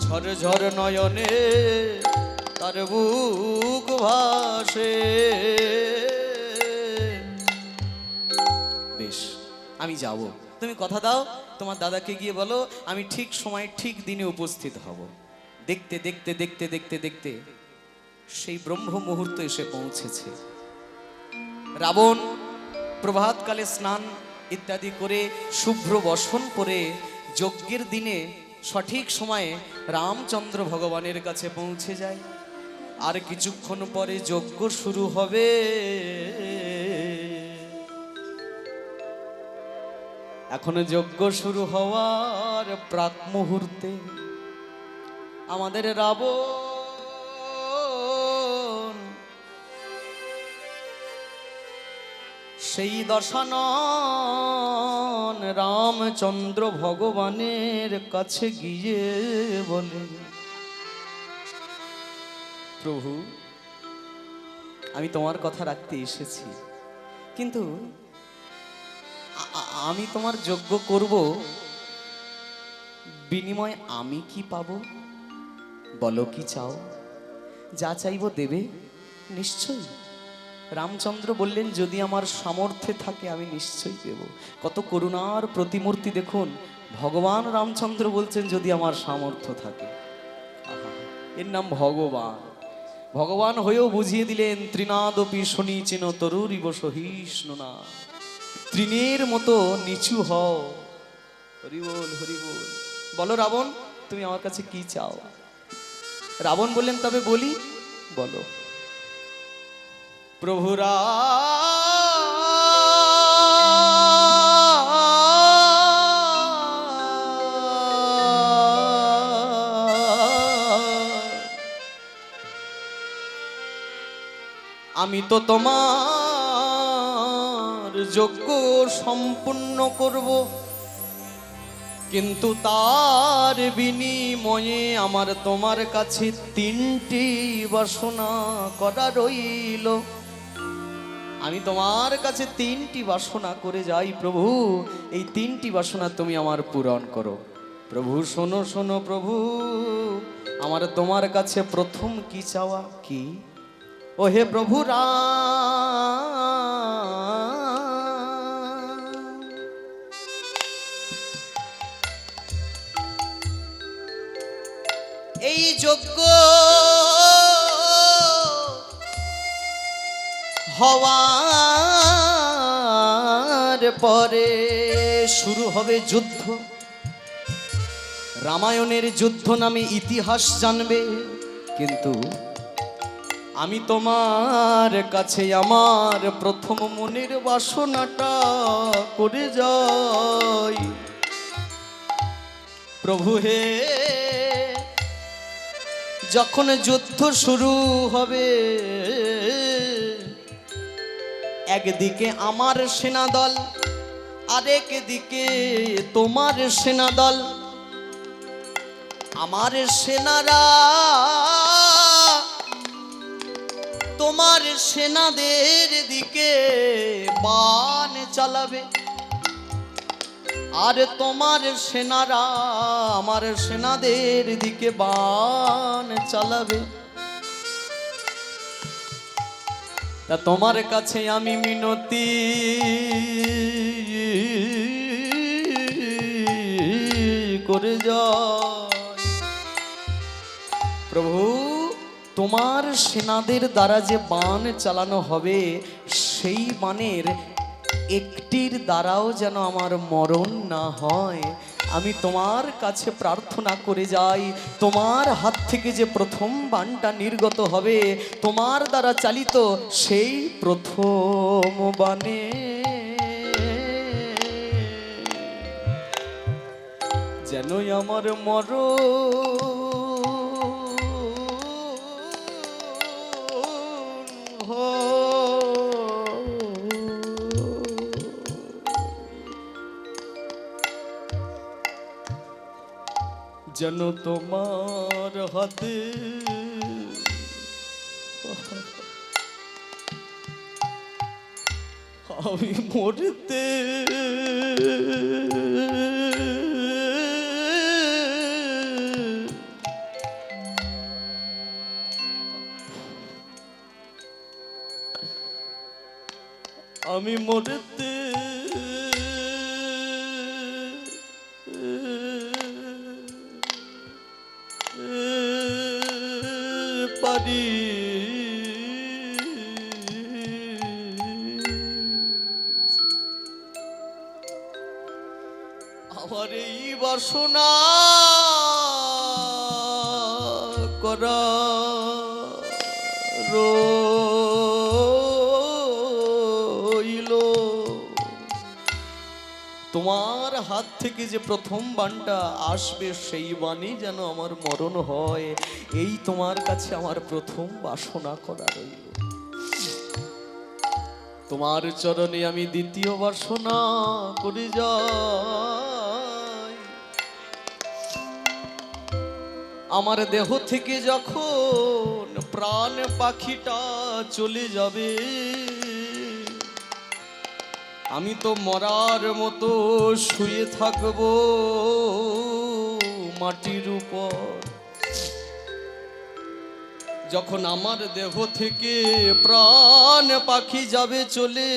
ঝর ঝর নয়নে তার বুক ভাসে। বেশ, আমি যাব, তুমি কথা দাও, তোমার দাদাকে গিয়ে বলো আমি ঠিক সময় ঠিক দিনে উপস্থিত হব। দেখতে দেখতে দেখতে দেখতে দেখতে সেই ব্রহ্ম মুহূর্ত এসে পৌঁছেছে। রাবণ প্রভাতকালে স্নান ইত্যাদি করে শুভ্র বসন পরে যজ্ঞের দিনে সঠিক সময়ে রামচন্দ্র ভগবানের কাছে পৌঁছে যায়। আর কিছুক্ষণ পরে যজ্ঞ শুরু হবে। এখন যজ্ঞ শুরু হওয়ার প্রাক মুহূর্তে আমাদের রাবণ সেই দশানন রামচন্দ্র ভগবানের কাছে গিয়ে বলে, প্রভু আমি তোমার কথা রাখতে এসেছি, কিন্তু আমি তোমার যজ্ঞ করব, বিনিময়ে আমি কি পাবো? বলো কি চাও? যা চাইবো দেবে নিশ্চয়ই। রামচন্দ্র বললেন, যদি আমার সামর্থ্যে থাকে আমি নিশ্চয়ই দেব। কত করুণার প্রতিমূর্তি দেখুন, ভগবান রামচন্দ্র বলছেন যদি আমার সামর্থ্য থাকে। আহা, এর নাম ভগবান। ভগবান হয়েও বুঝিয়ে দিলেন, ত্রিনাদপি শনিচিন তরুরিব সহিষ্ণু না, তৃণের মতো নিচু হও। হরি বল হরি বল। বলো রাবণ, তুমি আমার কাছে কি চাও? রাবণ বললেন তবে বলি। বলো। প্রভুরা আমি তো তোমার যজ্ঞ সম্পূর্ণ করব, কিন্তু তার বিনিময়ে আমার তোমার কাছে 3টি বাসনা করা রইল। আমি তোমার কাছে 3টি বাসনা করে যাই প্রভু, এই 3টি বাসনা তুমি আমার পূরণ করো। প্রভু শোনো শোনো প্রভু, আমার তোমার কাছে প্রথম কি চাওয়া কি? ও হে প্রভু এই যজ্ঞ হওয়ার পরে শুরু হবে যুদ্ধ। রামায়ণের যুদ্ধ নামে ইতিহাস জানবে, কিন্তু আমি তোমার কাছে আমার প্রথম মনের বাসনাটা করে যাই। প্রভু হে, যখন যুদ্ধ শুরু হবে, একদিকে আমার সেনাদল, আরেক দিকে তোমার সেনাদল। আমার সেনারা তোমার সেনাদের দিকে বাণ চালাবে, আর তোমার সেনারা আমার সেনাদের দিকে বাণ চালাবে। তা তোমার কাছে আমি মিনতি করে যাই প্রভু, তোমার সেনাদের দ্বারা যে বাণ চালানো হবে, সেই বাণের একটির দ্বারাও যেন আমার মরণ না হয়। আমি তোমার কাছে প্রার্থনা করে যাই, তোমার হাত থেকে যে প্রথম বাণটা নির্গত হবে, তোমার দ্বারা চালিত সেই প্রথম বাণে যেনই আমার মরণ যেন তোমার হাতে আমি মরতে আমি মরতে পারি। আমার এই বাসনা করা রইল। তোমার হাত থেকে যে প্রথম বাণটা আসবে, সেই বাণী যেন আমার মরণ হয়, এই তোমার কাছে আমার প্রথম বাসনা করা রইল। তোমার চরণে আমি দ্বিতীয় বাসনা করে যাই। আমার দেহ থেকে যখন প্রাণ পাখিটা চলে যাবে, আমি তো মরার মতো শুয়ে থাকবো মাটির উপর। যখন আমার দেহ থেকে প্রাণ পাখি যাবে চলে,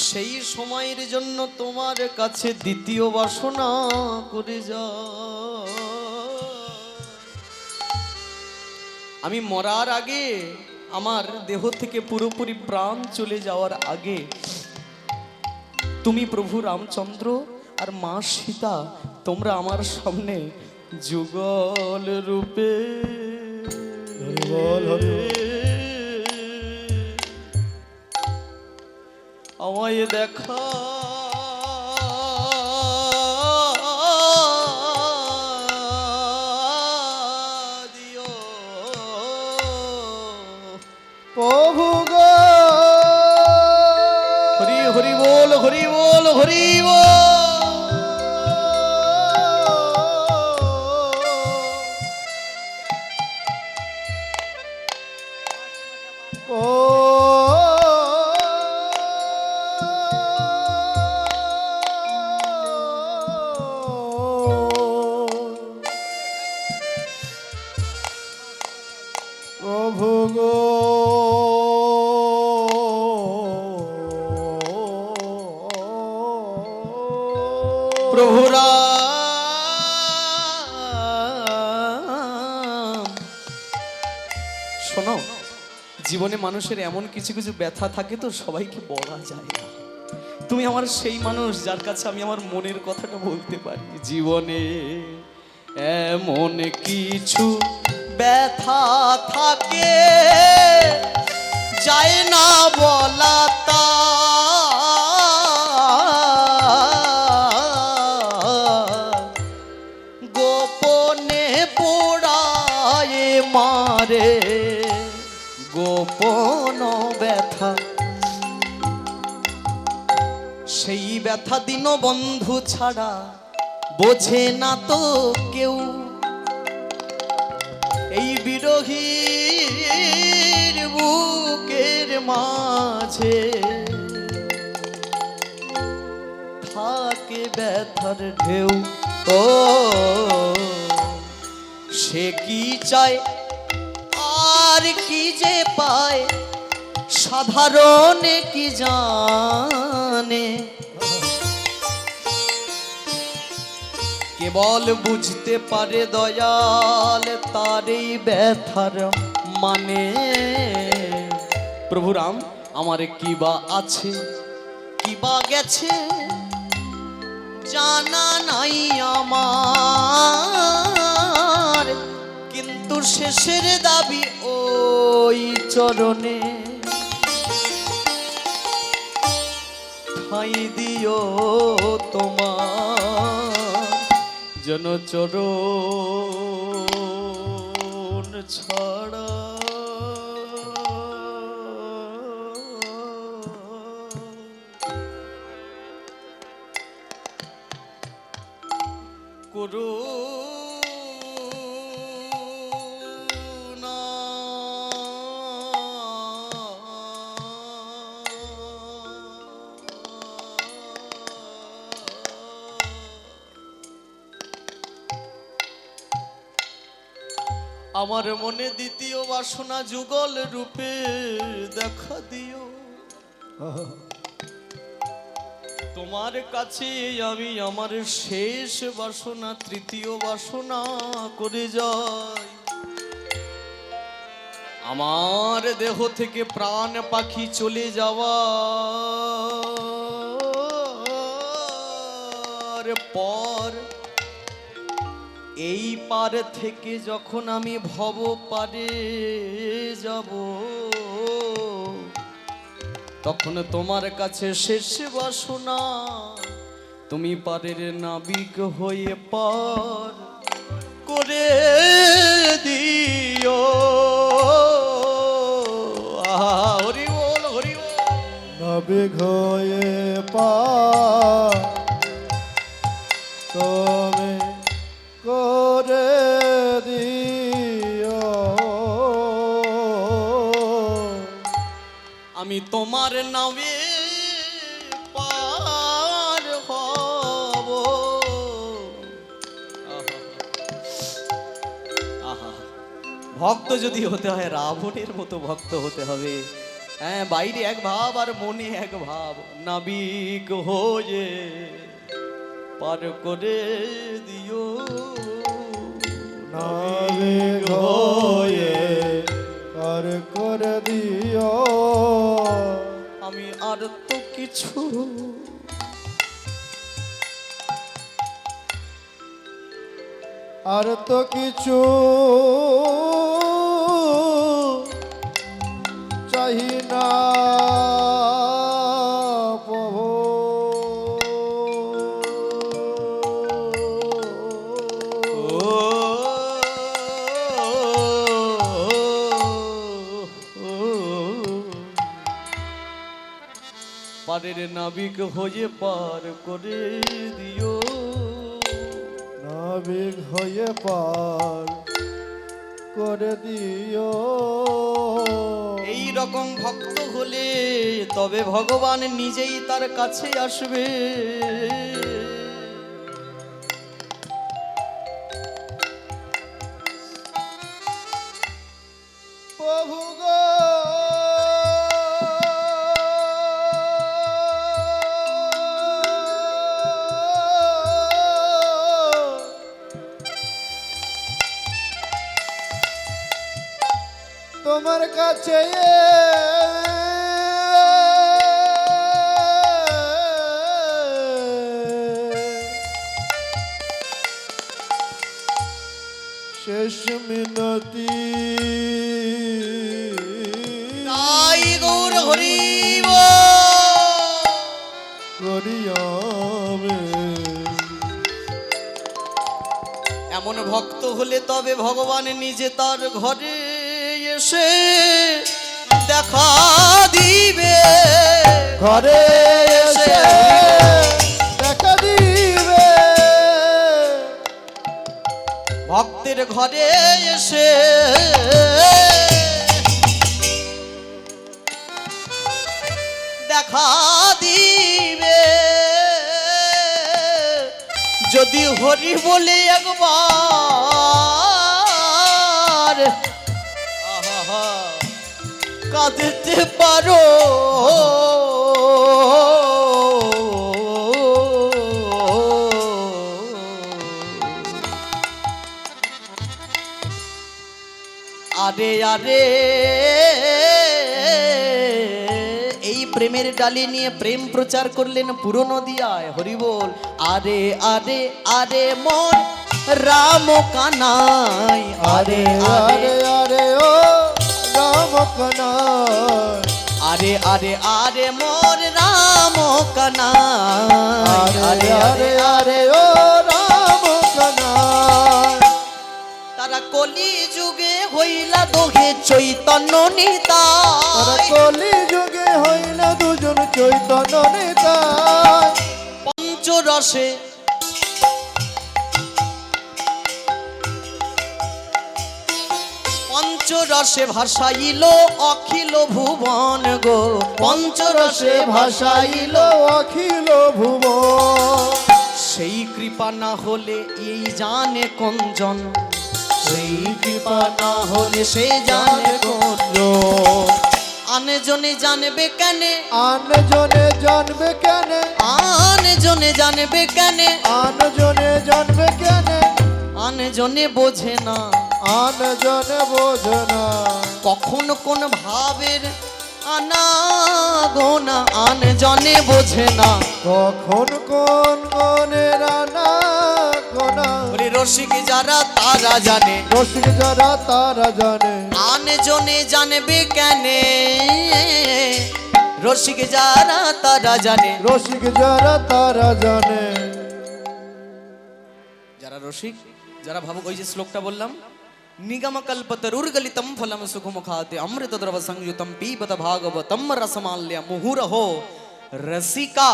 সেই সময়ের জন্য তোমার কাছে দ্বিতীয় বাসনা করে যাই। আমি মরার আগে, আমার দেহ থেকে পুরোপুরি প্রাণ চলে যাওয়ার আগে, তুমি প্রভু রামচন্দ্র আর মা সীতা, তোমরা আমার সামনে যুগল রূপে হরি বল, হরি বল। আমায় দেখা দিও প্রভু গো হরি হরি বল হরি বল হরি বল। প্রভু গো প্রভু রাম শোনো, জীবনে মানুষের এমন কিছু কিছু ব্যথা থাকে তো সবাইকে বলা যায় না। তুমি আমার সেই মানুষ যার কাছে আমি আমার মনের কথাটা বলতে পারি। জীবনে এমন কিছু ব্যথা থাকে যায় না বলা তা, গোপনে পোড়ায় মারে গোপন ব্যথা। সেই ব্যথা দীনবন্ধু ছাড়া বোঝে না তো কেউ। এই বিরহীর বুকের মাঝে থাকে ব্যথার ঢেউ। ও সে কি চায় আর কি যে পায় সাধারণে কি জানে, কেবল বুঝতে পারে দয়াল তার এই ব্যথার মানে। প্রভু রাম, আমার কি বা আছে কি বা গেছে জানা নাই আমার, কিন্তু শেষের দাবি ওই চরণে ঠাঁই দিও তোমার যেন চরণ ছাড়া করুণা। আমার মনে দ্বিতীয় বাসনা যুগল রূপে দেখা দিও। তোমার কাছে আমি আমার শেষ বাসনা তৃতীয় বাসনা করে যাই। আমার দেহ থেকে প্রাণ পাখি চলে যাওয়ার পর এই পার থেকে যখন আমি ভব পারে যাব, তখন তোমার কাছে শেষ বাসনা তুমি পারের নাবিক হয়ে পার করে দিও। আহা, হরি বল হরি বল। নাবিক হয়ে পা তুমি করে দিও। আমি তোমার নামে পার হব। আহা, ভক্ত যদি হতে হয় রাবণের মতো ভক্ত হতে হবে। হ্যাঁ, বাইরে এক ভাব আর মনে এক ভাব। নাবিক হয়ে পার করে দিও। নাবিক হয়ে পার করে দিও। আমি আর তো কিছু আর তো কিছু চাহি না প্রভু। পারের নাবিক হয়ে পার করে দিও, নাবিক হয়ে পার করে দিও। এই রকম ভক্ত হলে তবে ভগবান নিজেই তার কাছে আসবে। প্রভু গো তোমার কাছে শেষ মিনতি তাই গৌর হরি করিয়াবে। এমন ভক্ত হলে তবে ভগবান নিজে তার ঘরে এসে দেখা দিবে, ঘরে এসে দেখা দিবে। ভক্তের ঘরে এসে দেখা দিবে। যদি হরি বলে একবার আহা কাঁদতে পারো, আরে আরে এই প্রেমের ডালি নিয়ে প্রেম প্রচার করলেন পুরো নদিয়ায়। হরি বল। আরে আরে আরে মন রাম কানাই, আরে আরে আরে ও রাম কানাই, আরে আরে আরে মোর রাম কানাই, আরে আরে আরে ও রাম কানাই। তারা কলি যুগে হইলা দোহে চৈতন্য তারা নিতাই, কলি যুগে হইলা দুজন চৈতন্য নিতাই। পঞ্চরসে পঞ্চরসে ভাষাইল অখিল ভুবন গো, পঞ্চরসে ভাষাইল। অখিল ভুবন। সেই কৃপা না হলে এই জানে কোনজন, সেই কৃপা না হলে সে জানে কোন। আনে জনে জানবে কেনে, আন জনে জানবে কেনে, আনে জনে জানবে কেনে, আন জনে জানবে কেনে, আনে জনে বোঝে না আন জনে বোঝে না। কখন কোন ভাবের আনা গোনা, আনে জনে বোঝে না। কখন কোন গনের আনা গোনা। ওরে রসিক যারা তারা জানে, রসিক যারা তারা জানে। আনে জনে জানবে কেনে, রসিক যারা তারা জানে। রসিক যারা তারা জানে। যারা রসিক, যারা ভাবুক, ওই যে শ্লোকটা বললাম, নিগম কল্পতরুর্গলিতম ফলম সুখমুখাতে অমৃত দ্রব সংযুতম পিবত ভাগবতম রসমাল্য মুহুরহো রসিকা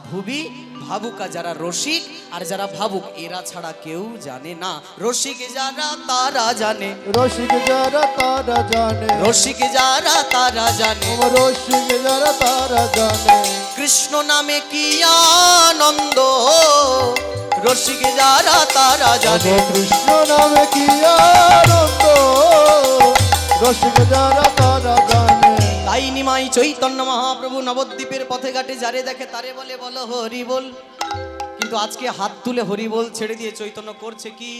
ভুবি ভাবুকা। যারা রসিক আর যারা ভাবুক এরা ছাড়া কেউ জানে না। রসিক যারা তারা জানে, রসিক যারা তারা জানে। রসিক যারা তারা জানে। রসিক যারা তারা জানে। কৃষ্ণ নামে কি আনন্দ, রসিক যারা তারা জানে। কৃষ্ণ নামে কি আনন্দ, রসিক যারা তারা জানে। তাই নিমাই চৈতন্য মহাপ্রভু নবদ্বীপের পথে ঘাটে যারে দেখে তারে বলে বলো হরি বল। কিন্তু আজকে হাত তুলে হরি বল ছেড়ে দিয়ে চৈতন্য করছে কি,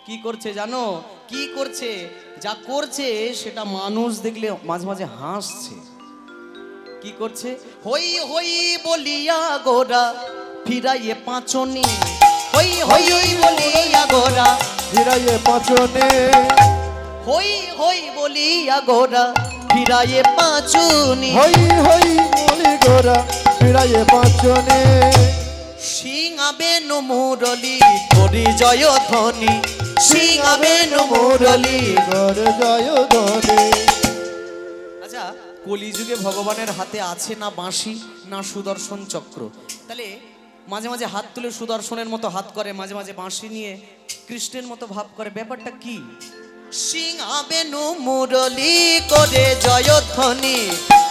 কি করছে জানো? কি করছে? যা করছে সেটা মানুষ দেখলে মাঝে মাঝে হাসছে। কি করছে? হই হই বলিয়া গোরা ফিরাইয়ে পাঁচনি, হই হই বলিয়া গোরা ফিরাইয়ে পাচনে হই হই বলিয়া গোরা ফিরায়ে পাঁচুনি, হই হই বলি গোরা ফিরাইয়ে পাচনে সিংহাবেন মুরলি করি জয় ধ্বনি, সিংহাবেন মুরলি। করে জয় ধনে আচ্ছা, কলিযুগে ভগবানের হাতে আছে না বাঁশি না সুদর্শন চক্র? তাহলে মাঝে মাঝে হাত তুলে সুদর্শনের মতো হাত করে, মাঝে মাঝে বাঁশি নিয়ে কৃষ্ণের মতো ভাব করে, ব্যাপারটা কি? সিংহাবেনু মুরলি করে জয় ধ্বনি,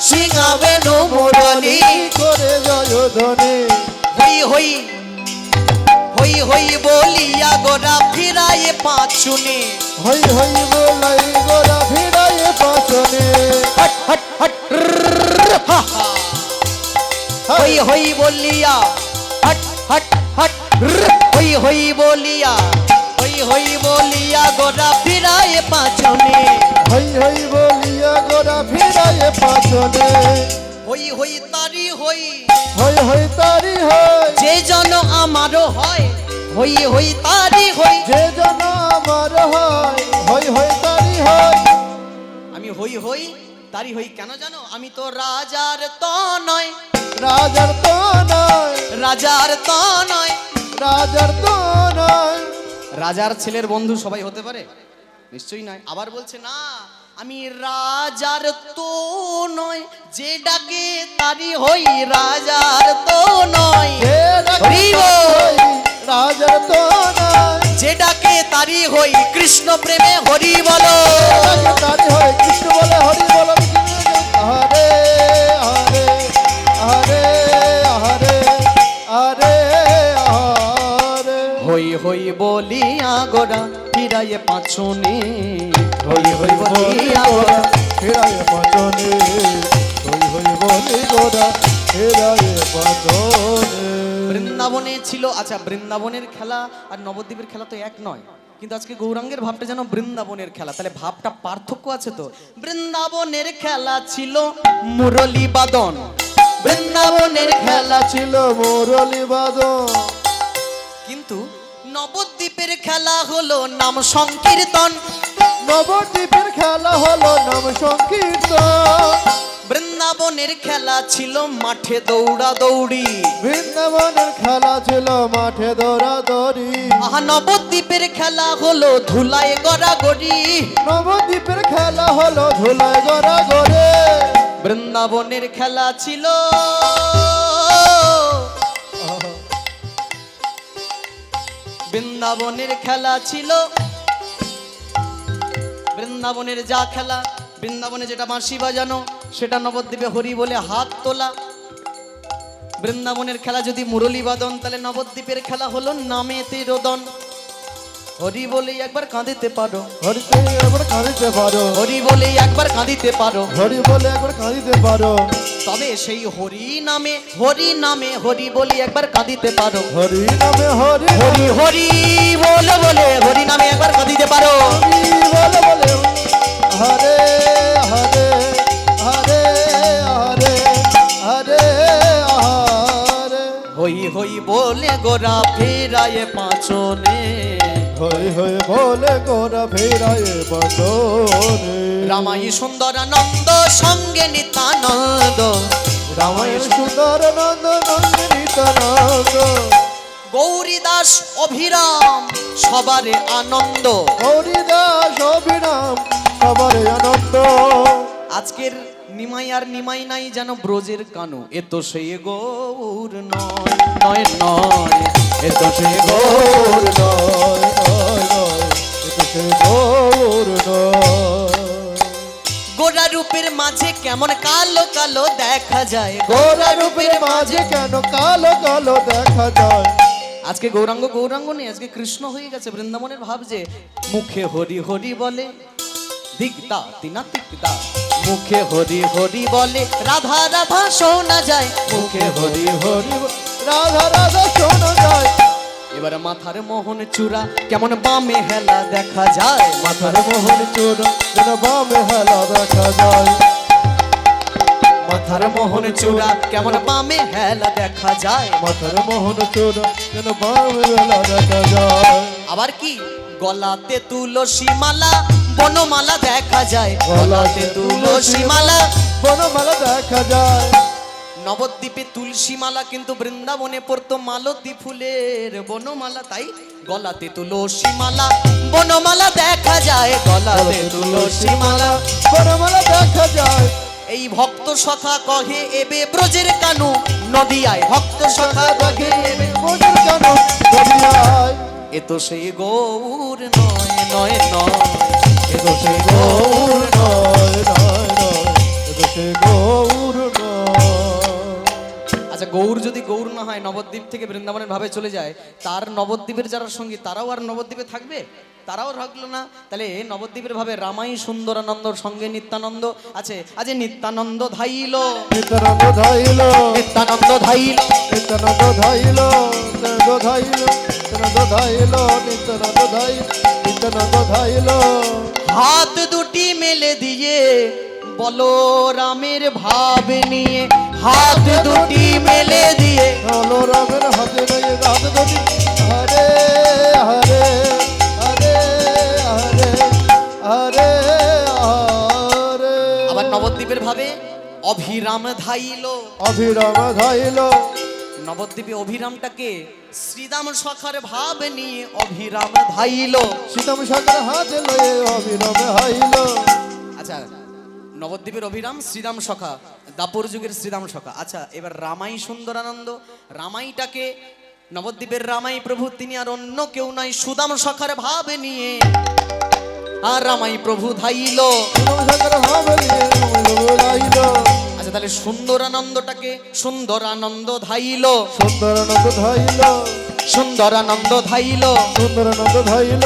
সিংহাবেনু মুরলি করে জয় ধনে হই হই হই হই বলিয়া গোরা ফিরায়ে পাঁচুনি, হই হই বলাই গোরা ফিরাইয়ে পাচনে হট হট হট হা হা। হই হই বলিয়া হট হট হট হই হই বলিয়া, হই হই বলিয়া গোরা ফিরায়ে পাঁচুনি, হই হই বলিয়া গোরা ফিরাইয়ে পাচনে হই হই তারি হই হই হই তারি হয় যে জন আমারও হয়, হই হই তারি হই। যে জন আমার হয় হই হই তারি হয় আমি হই হই তারি হই কেন জানো? আমি তো রাজার তো নয়, রাজার তো নয় রাজার তো নয়। রাজার তো নয় রাজার ছেলের বন্ধু সবাই হতে পারে? নিশ্চয়ই নয়। আবার বলছে না, আমি রাজার তো নয়, যে ডাকে তারি হই রাজার তো নয়। যে ডাকে হরি বল। রাজার তো নয় যে ডাকে তারি হই কৃষ্ণ প্রেমে হরি বলো। ডাকে তারি হয় কৃষ্ণ বলে হরি বল হরে হরে হরে হরে হরে হরে হই হই বলিয়া গোরা ফিরায়ে পাঁচনে, হই হই বলিয়া গোরা। ফিরাইয়ে পাচনে হই হই বলি গোরা ফিরাইয়ে পাচনে বৃন্দাবনে ছিল, আচ্ছা বৃন্দাবনের খেলা আর নবদ্বীপের খেলা তো এক নয়, কিন্তু আজকে গৌরাঙ্গের ভাবটা যেন বৃন্দাবনের খেলা। তাহলে ভাবটা পার্থক্য আছে তো। বৃন্দাবনের খেলা ছিল মুরলী বাদন, বৃন্দাবনের খেলা ছিল মুরলী বাদন কিন্তু নবদ্বীপের খেলা হলো নাম সংকীর্তন। নবদ্বীপের খেলা হলো নাম সংকীর্তন বৃন্দাবনের খেলা ছিল মাঠে দৌড়া দৌড়ি, বৃন্দাবনের খেলা ছিল মাঠে দৌড়াদৌড়ি আহা নবদ্বীপের খেলা হলো ধুলায় গড়াগড়ি। নবদ্বীপের খেলা হলো ধুলায় গড়া গড়ে বৃন্দাবনের খেলা ছিল বৃন্দাবনের খেলা ছিল বৃন্দাবনের যা খেলা, বৃন্দাবনে যেটা বাঁশি বাজানো সেটা নবদ্বীপে হরি বলে হাত তোলা। বৃন্দাবনের খেলা যদি মুরলী বাদন, তাহলে নবদ্বীপের খেলা হলো নামেতে রোদন। হরি বলে একবার কাঁদিতে পারো, হরিতে একবার কাঁদিতে পারো হরি বলে একবার কাঁদিতে পারো, হরি বলে একবার কাঁদিতে পারো তবে সেই হরি নামে হরি বলি একবার কাঁদিতে পারো। হরি নামে হরি হরি হরি বলে বলে হরি নামে একবার কাঁদিতে পারো। হরি বলে বলে হরে হরে হরে হরে হরে হরে হই হই বলে গোরা ফেরায়ে পাঁচনে, হই হই বলে গোরা ফেরায়ে পাচনে রামাই সুন্দরানন্দ সঙ্গে নিতানন্দ, রামায়ণ সুন্দর নন্দ নন্দিতানন্দ গৌরীদাস অভিরাম সবারে আনন্দ। হরিদাস অভিরাম সবার আনন্দ আজকের নিমাই আর নিমাই নাই যেন ব্রজের কানু, এ তো সেই গৌর নয় নয় নয়, এ তো সেই গৌর নয় নয় নয় এটা সে গৌর নয় গোরা রূপের মাঝে কেমন কালো কালো দেখা যায়, গোরা রূপের মাঝে কেন কালো কালো দেখা যায় আজকে গৌরাঙ্গ গৌরাঙ্গ নেই, আজকে কৃষ্ণ হয়ে গেছে। বৃন্দাবনের ভাব যে মুখে হরি হরি বলে, দিগদা তিনা দিগদা, মুখে হরি হরি বলে, রাধা রাধা শোনা যায়, মুখে হরি হরি বলে। রাধা রাধা শোনা যায় এবার মাথার মোহন চূড়া কেমন বামে হেলা দেখা যায়, মাথার মোহন চোর যেন বামে হেলা দেখা যায় মাথার মোহন চূড়া কেমন বামে হেলা দেখা যায়। মাথার মোহন চোর যেন বামে হেলা দেখা যায় আবার কি গলাতে তুলসী মালা বনমালা দেখা যায়, গলাতে তুলসী মালা। বনমালা দেখা যায়। নবদ্বীপে তুলসী মালা কিন্তু বৃন্দাবনে পড়তো মালতী ফুলের বনমালা, তাই গলাতে তুলসী মালা বনমালা দেখা যায়, গলাতে তুলসী মালা। বনমালা দেখা যায়। এই ভক্ত সখা কহে এবে ব্রজের কানু নদিয়ায়, ভক্ত সখা কহে এবে বোঝের কেন নদিয়ায়। এ তো সেই গৌর নয় নয় নয়, এ তো সে গৌর নয় নয় নয়, এ তো সে গৌর নয়। আচ্ছা, গৌর যদি গৌর না হয়, নবদ্বীপ থেকে বৃন্দাবনের ভাবে চলে যায়, তার নবদ্বীপের যারা সঙ্গী তারাও আর নবদ্বীপে থাকবে? তারাও থাকলো না। তাহলে নবদ্বীপের ভাবে রামাই সুন্দরানন্দর সঙ্গে নিত্যানন্দ আছে। আজ নিত্যানন্দ ধাইল, নিত্যানন্দ ধাইল, নিত্যানন্দ ধাইল, নিত্যানন্দ ধাইল, নিত্যানন্দ ধাইল, নিত্যানন্দ ধাইল, নিত্যানন্দ ধাইল, নিত্যানন্দ ধাইল। হাত দুটি মেলে দিয়ে বলো রামের ভাব নিয়ে, হাত দুটি মেলে দিয়ে। হলো রামের হাতে নিয়ে হাত ধরি, হরে হরে হরে হরে হরে হরে। আবার নবদ্বীপের ভাবে অভিরাম ধাইল, অভিরাম ধাইল। নবদ্বীপে অভিরামটাকে শ্রীদাম সখার ভাব নিয়ে অভিরাম ধাইল। সীতাম সাগর হাতে লয়ে অভিরাম হাইল। আচ্ছা, নবদ্বীপের অভিরাম শ্রীরাম সখা, দাপর যুগের শ্রীরাম সখা। আচ্ছা, এবার রামাই সুন্দরানন্দ, রামাইটাকে নবদ্বীপের রামাই প্রভু তিনি আর অন্য কেউ নয়, সুদাম সখার ভাব নিয়ে আর রামাই প্রভু ধাইল। সীতাম সাগর হাতে নিয়ে হাইল। আচ্ছা, তাহলে সুন্দরানন্দটাকে সুন্দরানন্দ ধাইল, সুন্দরানন্দ ধাইল, সুন্দরানন্দ ধাইল। সুন্দরানন্দ ধাইল।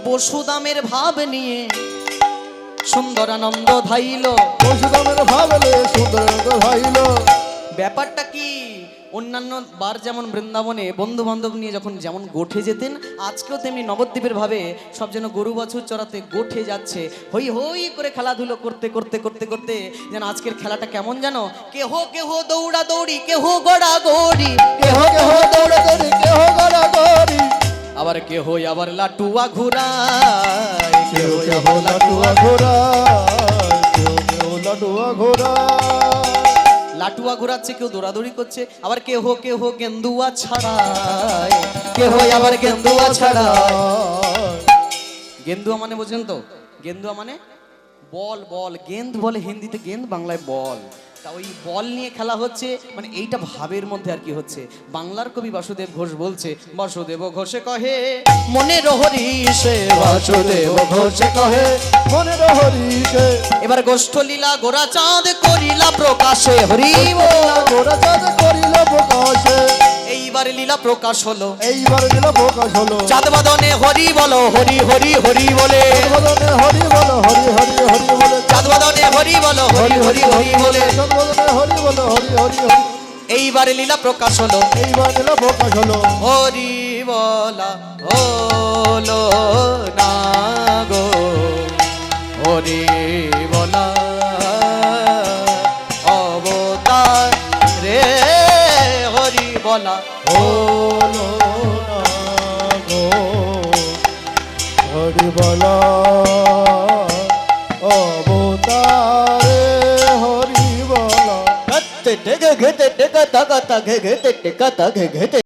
বসুদামের ভাব নিয়ে সুন্দরানন্দ ধাইল। বসুদামের ভাবলে সুন্দরানন্দ ধাইল। ব্যাপারটা কি, অন্যান্য বার যেমন বৃন্দাবনে বন্ধু বান্ধব নিয়ে যখন যেমন গোঠে যেতেন, আজকেও তেমনি নবদ্বীপের ভাবে সব যেন গরু বাছুর চড়াতে গোঠে যাচ্ছে, হই হই করে খেলাধুলো করতে করতে করতে করতে। যেন আজকের খেলাটা কেমন যেন, কেহ কেহ দৌড়া দৌড়ি, কেহ গড়া গড়ি, কেহ কেহ দৌড়ে দৌড়ি, কেহ গড়া গড়ি, আবার কেহ আবার লাটুয়া ঘুরায়, কেহ কেহ লাটুয়া ঘোড়া, কেহ কেহ লাটুয়া ঘোড়া। লাটুয়া ঘোরাচ্ছে, কেউ দৌড়াদৌড়ি করছে, আবার কেহ কেহ গেন্দুয়া ছাড়ায়, কেহ আবার গেন্দুয়া ছাড়ায়। গেন্দুয়া মানে বোঝেন তো? গেন্দুয়া মানে বল, বল গেন্দ বলে হিন্দিতে, গেন্দ বাংলায় বল। তা ওই বল নিয়ে খেলা হচ্ছে, মানে এইটা ভাবের মধ্যে আর কি হচ্ছে। বাংলার কবি বাসুদেব ঘোষ বলছে, বাসুদেব ঘোষে কহে মনের হরিষে, বাসুদেব ঘোষে কহে। মনের হরিষে এবার গোষ্ঠ লীলা গোরা চাঁদ করিলা প্রকাশে, হরি বল। গোরা চাঁদ করিল প্রকাশে। এইবার লীলা প্রকাশ হলো, এইবার দিল প্রকাশ হলো। চাঁদ বাদনে হরি বলো, হরি হরি হরি বলে, বদনে হরি বলো, হরি হরি হরি বলে। চাঁদ বাদনে হরি বলো, হরি হরি হরি বলে। বদনে হরি বলো, হরি হরি হরি। এইবার লীলা প্রকাশ হলো, এইবার দিল প্রকাশ হলো। হরি বলা হলো না গো, হরি বলা অবতার রে, হরি বলা হলো না গো, হরি বলা অবতারে, হরি বলা। ঘেতে টেকা ঘেতে টেকা তাকা তা ঘে ঘেতে টেকা তা ঘে ঘেতে